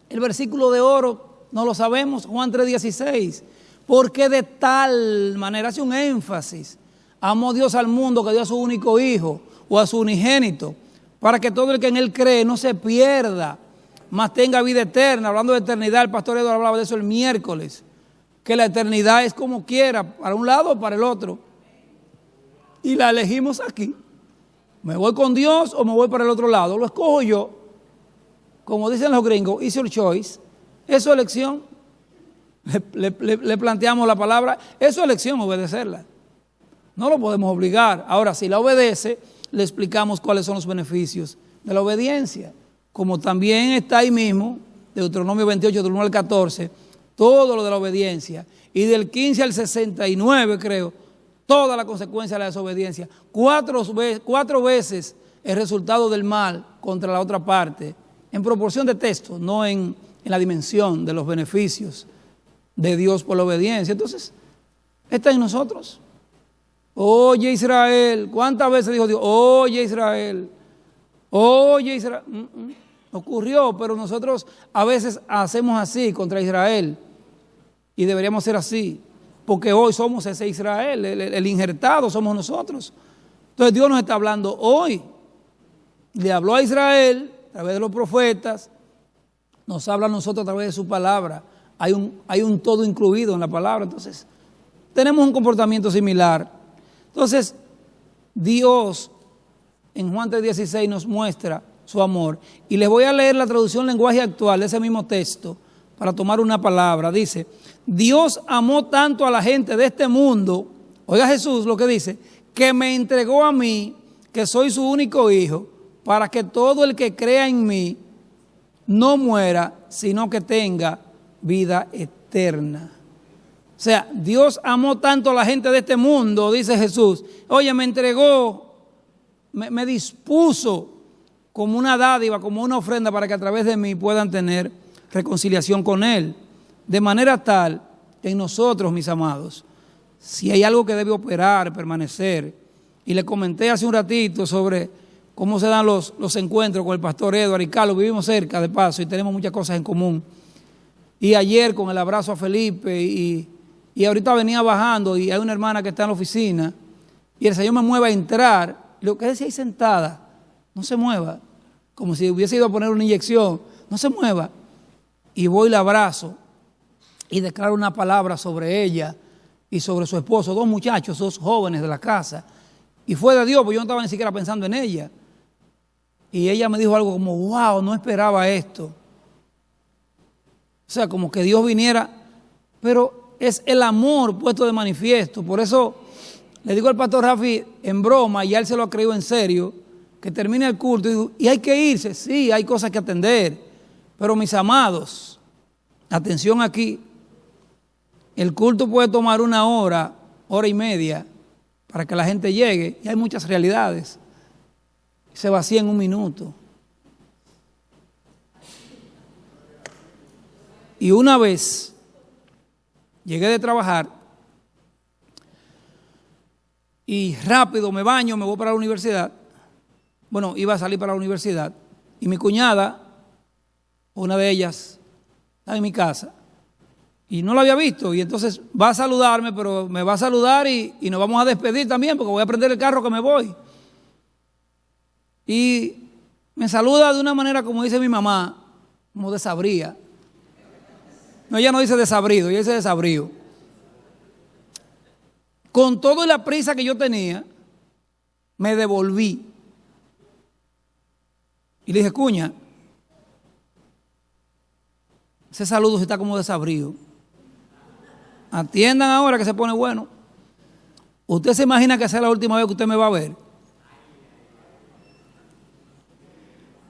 El versículo de oro no lo sabemos, Juan 3:16. Porque de tal manera, hace un énfasis, amó Dios al mundo que dio a su único hijo o a su unigénito, para que todo el que en él cree no se pierda, mas tenga vida eterna. Hablando de eternidad, el pastor Eduardo hablaba de eso el miércoles, que la eternidad es como quiera, para un lado o para el otro. Y la elegimos aquí. ¿Me voy con Dios o me voy para el otro lado? Lo escojo yo. Como dicen los gringos, it's your choice. Es su elección. Le planteamos la palabra, es su elección obedecerla. No lo podemos obligar. Ahora, si la obedece, le explicamos cuáles son los beneficios de la obediencia. Como también está ahí mismo, Deuteronomio 28, del 1 al 14, todo lo de la obediencia. Y del 15 al 69, creo, toda la consecuencia de la desobediencia. Cuatro veces el resultado del mal contra la otra parte, en proporción de texto, no en la dimensión de los beneficios de Dios por la obediencia. Entonces, está en nosotros. Oye Israel, ¿cuántas veces dijo Dios? Oye Israel, oye Israel. Ocurrió, pero nosotros a veces hacemos así contra Israel y deberíamos ser así, porque hoy somos ese Israel, el injertado somos nosotros. Entonces Dios nos está hablando hoy. Le habló a Israel a través de los profetas, nos habla a nosotros a través de su palabra. Hay un todo incluido en la palabra. Entonces, tenemos un comportamiento similar. Entonces, Dios en Juan 3:16 nos muestra su amor. Y les voy a leer la traducción lenguaje actual de ese mismo texto para tomar una palabra. Dice, Dios amó tanto a la gente de este mundo, oiga Jesús lo que dice, que me entregó a mí, que soy su único hijo, para que todo el que crea en mí no muera, sino que tenga vida eterna. O sea, Dios amó tanto a la gente de este mundo, dice Jesús. Oye, me entregó, me dispuso como una dádiva, como una ofrenda para que a través de mí puedan tener reconciliación con Él. De manera tal que en nosotros, mis amados, si hay algo que debe operar, permanecer, y le comenté hace un ratito sobre cómo se dan los encuentros con el pastor Eduardo y Carlos, vivimos cerca de paso y tenemos muchas cosas en común. Y ayer con el abrazo a Felipe y ahorita venía bajando y hay una hermana que está en la oficina y el Señor me mueve a entrar. Lo que decía ahí sentada, no se mueva, como si hubiese ido a poner una inyección, no se mueva. Y voy y la abrazo y declaro una palabra sobre ella y sobre su esposo, dos muchachos, dos jóvenes de la casa. Y fue de Dios, porque yo no estaba ni siquiera pensando en ella. Y ella me dijo algo como, wow, no esperaba esto. O sea, como que Dios viniera, pero es el amor puesto de manifiesto. Por eso le digo al pastor Rafi en broma, y a él se lo ha creído en serio, que termine el culto y hay que irse. Sí, hay cosas que atender, pero mis amados, atención aquí, el culto puede tomar 1 hora, hora y media, para que la gente llegue, y hay muchas realidades. Se vacía en 1 minuto. Y una vez llegué de trabajar y rápido me baño, me voy para la universidad. Bueno, iba a salir para la universidad y mi cuñada, una de ellas, está en mi casa y no la había visto y entonces va a saludarme, pero me va a saludar y nos vamos a despedir también porque voy a prender el carro que me voy. y me saluda de una manera, como dice mi mamá, como desabría. No, ella no dice desabrido, ella dice desabrío. Con toda la prisa que yo tenía, me devolví. Y le dije, cuña, ese saludo está como desabrido. Atiendan ahora que se pone bueno. ¿Usted se imagina que sea la última vez que usted me va a ver?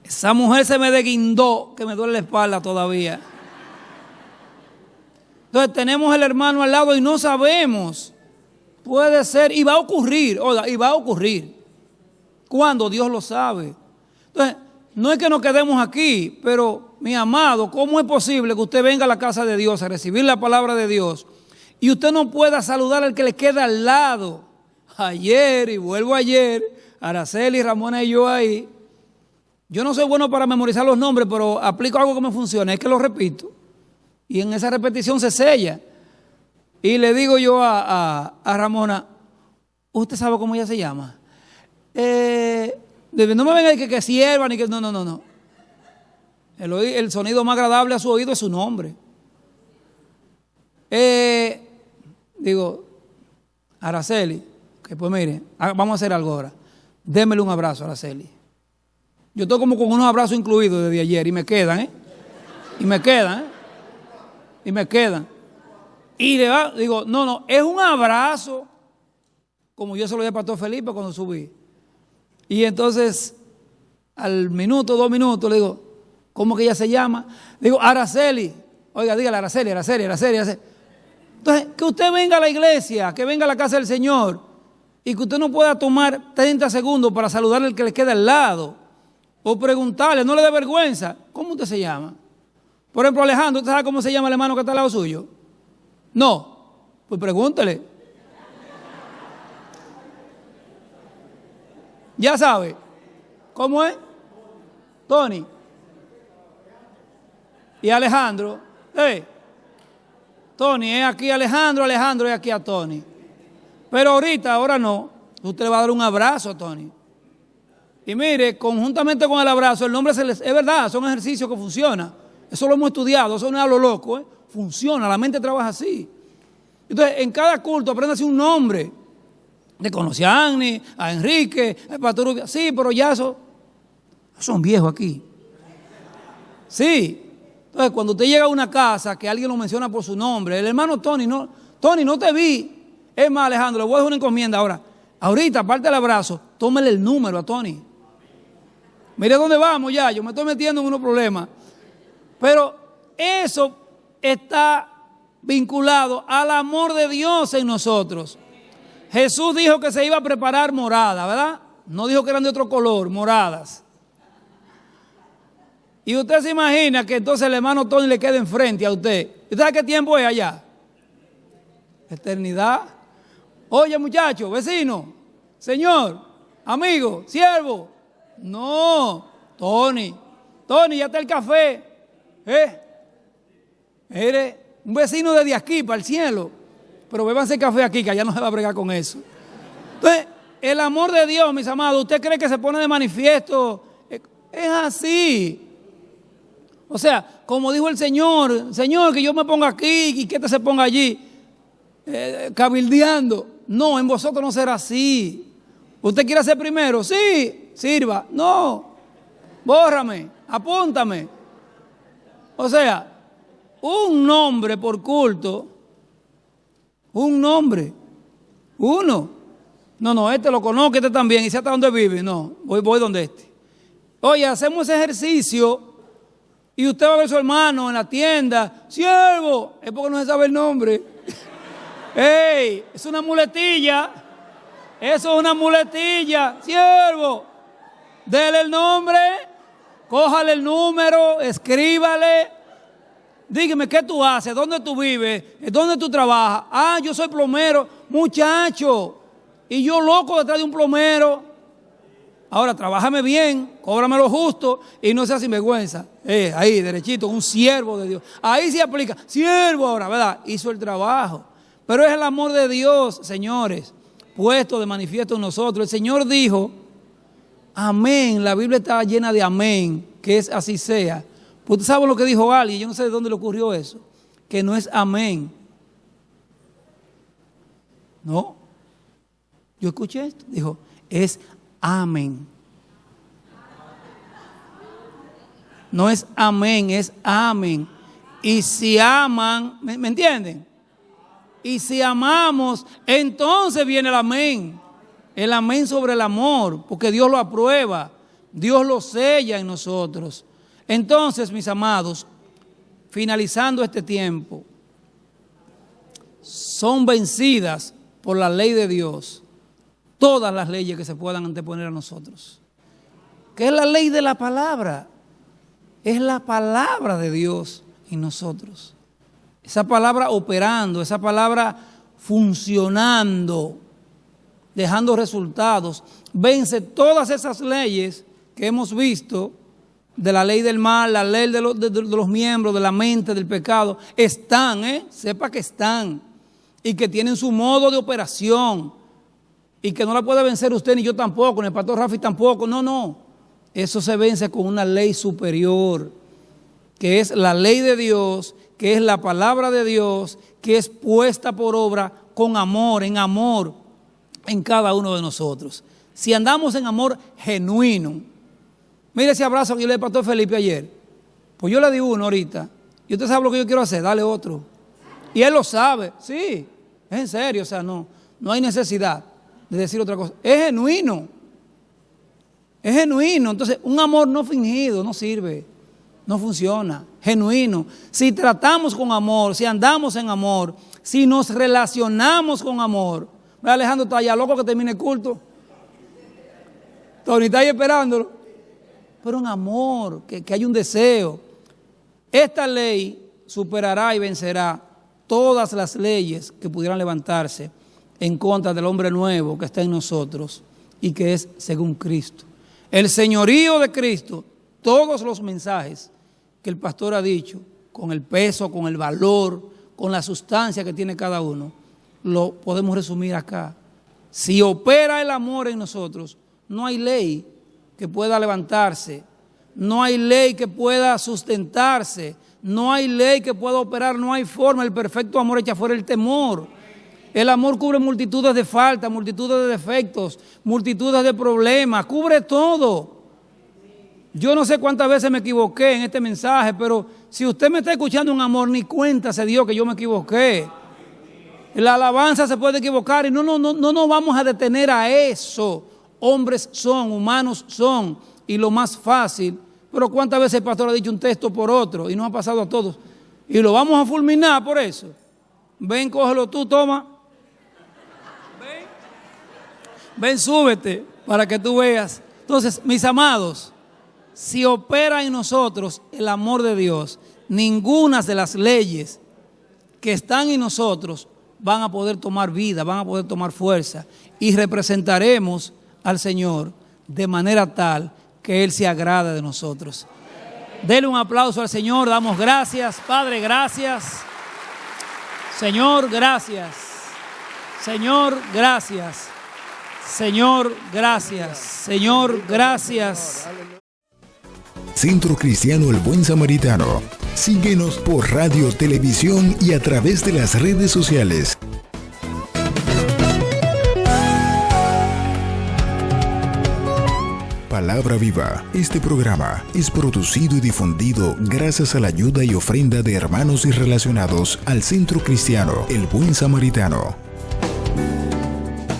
Esa mujer se me desguindó, que me duele la espalda todavía. Entonces tenemos el hermano al lado y no sabemos. Puede ser, y va a ocurrir, oiga, y va a ocurrir. Cuando Dios lo sabe. Entonces, no es que nos quedemos aquí, pero mi amado, ¿cómo es posible que usted venga a la casa de Dios a recibir la palabra de Dios y usted no pueda saludar al que le queda al lado? Ayer, y vuelvo ayer, Araceli, Ramona y yo ahí. Yo no soy bueno para memorizar los nombres, pero aplico algo que me funciona, es que lo repito. Y en esa repetición se sella. Y le digo yo a Ramona, ¿usted sabe cómo ella se llama? No me venga que sierva, ni que... No. El sonido más agradable a su oído es su nombre. Digo, Araceli, que pues mire, vamos a hacer algo ahora. Démele un abrazo a Araceli. Yo estoy como con unos abrazos incluidos desde ayer y me quedan, Y me quedan. Y le digo, no, es un abrazo, como yo se lo di al pastor Felipe cuando subí. Y entonces, al minuto, 2 minutos, le digo, ¿cómo que ella se llama? Le digo, Araceli. Oiga, dígale Araceli. Entonces, que usted venga a la iglesia, que venga a la casa del Señor, y que usted no pueda tomar 30 segundos para saludarle al que le queda al lado, o preguntarle, no le dé vergüenza, ¿cómo usted se llama? Por ejemplo, Alejandro, ¿usted sabe cómo se llama el hermano que está al lado suyo? No, pues pregúntele. Ya sabe. ¿Cómo es? Tony. Y Alejandro. Tony es aquí a Alejandro es aquí a Tony. Pero ahora no. Usted le va a dar un abrazo a Tony. Y mire, conjuntamente con el abrazo, el nombre es verdad, son ejercicios que funcionan. Eso lo hemos estudiado, eso no es a lo loco, funciona, la mente trabaja así. Entonces, en cada culto apréndase un nombre. Le conocí a Annie, a Enrique, al pastor Rubio. Sí, pero ya son viejos aquí. Sí. Entonces, cuando usted llega a una casa que alguien lo menciona por su nombre, el hermano Tony, no te vi. Es más, Alejandro, le voy a dejar una encomienda ahora. Ahorita, aparte del abrazo, tómele el número a Tony. Mire dónde vamos ya, yo me estoy metiendo en unos problemas. Pero eso está vinculado al amor de Dios en nosotros. Jesús dijo que se iba a preparar morada, ¿verdad? No dijo que eran de otro color, moradas. Y usted se imagina que entonces el hermano Tony le quede enfrente a usted. ¿Usted sabe qué tiempo es allá? Eternidad. Oye, muchacho, vecino, señor, amigo, siervo. No, Tony, ya está el café. Eres un vecino desde aquí para el cielo. Pero bébanse café aquí, que allá no se va a bregar con eso. Entonces, el amor de Dios, mis amados, ¿usted cree que se pone de manifiesto? Es así. O sea, como dijo el Señor, que yo me ponga aquí y que este se ponga allí, cabildeando. No, en vosotros no será así. ¿Usted quiere ser primero? Sí, sirva. No, bórrame, apúntame. O sea, un nombre por culto, un nombre, uno. No, este lo conozco, este también, y sé hasta dónde vive. No, voy donde este. Oye, hacemos ese ejercicio y usted va a ver a su hermano en la tienda, siervo, es porque no se sabe el nombre. ¡Ey! Es una muletilla. Eso es una muletilla. Siervo, dele el nombre, cójale el número, escríbale. Dígame, ¿qué tú haces? ¿Dónde tú vives? ¿Dónde tú trabajas? Ah, yo soy plomero. Muchacho, y yo loco detrás de un plomero. Ahora, trabájame bien, cóbrame lo justo y no seas sinvergüenza. Ahí, derechito, un siervo de Dios. Ahí se aplica. Siervo ahora, ¿verdad? Hizo el trabajo. Pero es el amor de Dios, señores, puesto de manifiesto en nosotros. El Señor dijo amén, la Biblia está llena de amén, que es así sea. Pues ¿usted sabe lo que dijo alguien? Yo no sé de dónde le ocurrió eso, que no es amén. No, yo escuché esto, dijo, es amén. No es amén, es amén. Y si aman, ¿me entienden? Y si amamos, entonces viene el amén. El amén sobre el amor, porque Dios lo aprueba, Dios lo sella en nosotros. Entonces, mis amados, finalizando este tiempo, son vencidas por la ley de Dios todas las leyes que se puedan anteponer a nosotros. ¿Qué es la ley de la palabra? Es la palabra de Dios en nosotros. Esa palabra operando, esa palabra funcionando, dejando resultados, vence todas esas leyes que hemos visto, de la ley del mal, la ley de los miembros, de la mente, del pecado. Están, sepa que están, y que tienen su modo de operación, y que no la puede vencer usted, ni yo tampoco, ni el pastor Rafi tampoco. No, eso se vence con una ley superior, que es la ley de Dios, que es la palabra de Dios, que es puesta por obra con amor en cada uno de nosotros. Si andamos en amor genuino, mire ese abrazo que yo le di al pastor Felipe ayer, pues yo le di uno ahorita, y usted sabe lo que yo quiero hacer, dale otro, y él lo sabe, sí, es en serio, o sea, no hay necesidad de decir otra cosa, es genuino, entonces un amor no fingido no sirve, no funciona, genuino. Si tratamos con amor, si andamos en amor, si nos relacionamos con amor. Alejandro está allá loco que termine el culto. Tony está ahí esperándolo. Pero en amor, que hay un deseo. Esta ley superará y vencerá todas las leyes que pudieran levantarse en contra del hombre nuevo que está en nosotros y que es según Cristo. El señorío de Cristo, todos los mensajes que el pastor ha dicho, con el peso, con el valor, con la sustancia que tiene cada uno, lo podemos resumir acá. Si opera el amor en nosotros, no hay ley que pueda levantarse, no hay ley que pueda sustentarse, no hay ley que pueda operar, no hay forma. El perfecto amor echa fuera el temor. El amor cubre multitudes de faltas, multitudes de defectos, multitudes de problemas, cubre todo. Yo no sé cuántas veces me equivoqué en este mensaje, pero si usted me está escuchando en amor, ni cuenta se dio que yo me equivoqué. La alabanza se puede equivocar y no nos vamos a detener a eso. Hombres son, humanos son, y lo más fácil. Pero cuántas veces el pastor ha dicho un texto por otro y nos ha pasado a todos. Y lo vamos a fulminar por eso. Ven, cógelo tú, toma. Ven, súbete para que tú veas. Entonces, mis amados, si opera en nosotros el amor de Dios, ninguna de las leyes que están en nosotros van a poder tomar vida, van a poder tomar fuerza y representaremos al Señor de manera tal que Él se agrade de nosotros. Dele un aplauso al Señor, damos gracias. Padre, gracias. Señor, gracias. Señor, gracias. Señor, gracias. Señor, gracias. Centro Cristiano El Buen Samaritano. Síguenos por radio, televisión y a través de las redes sociales. Palabra Viva. Este programa es producido y difundido gracias a la ayuda y ofrenda de hermanos y relacionados al Centro Cristiano El Buen Samaritano.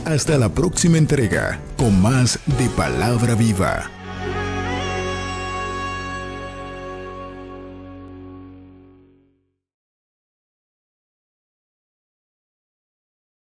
Hasta la próxima entrega con más de Palabra Viva.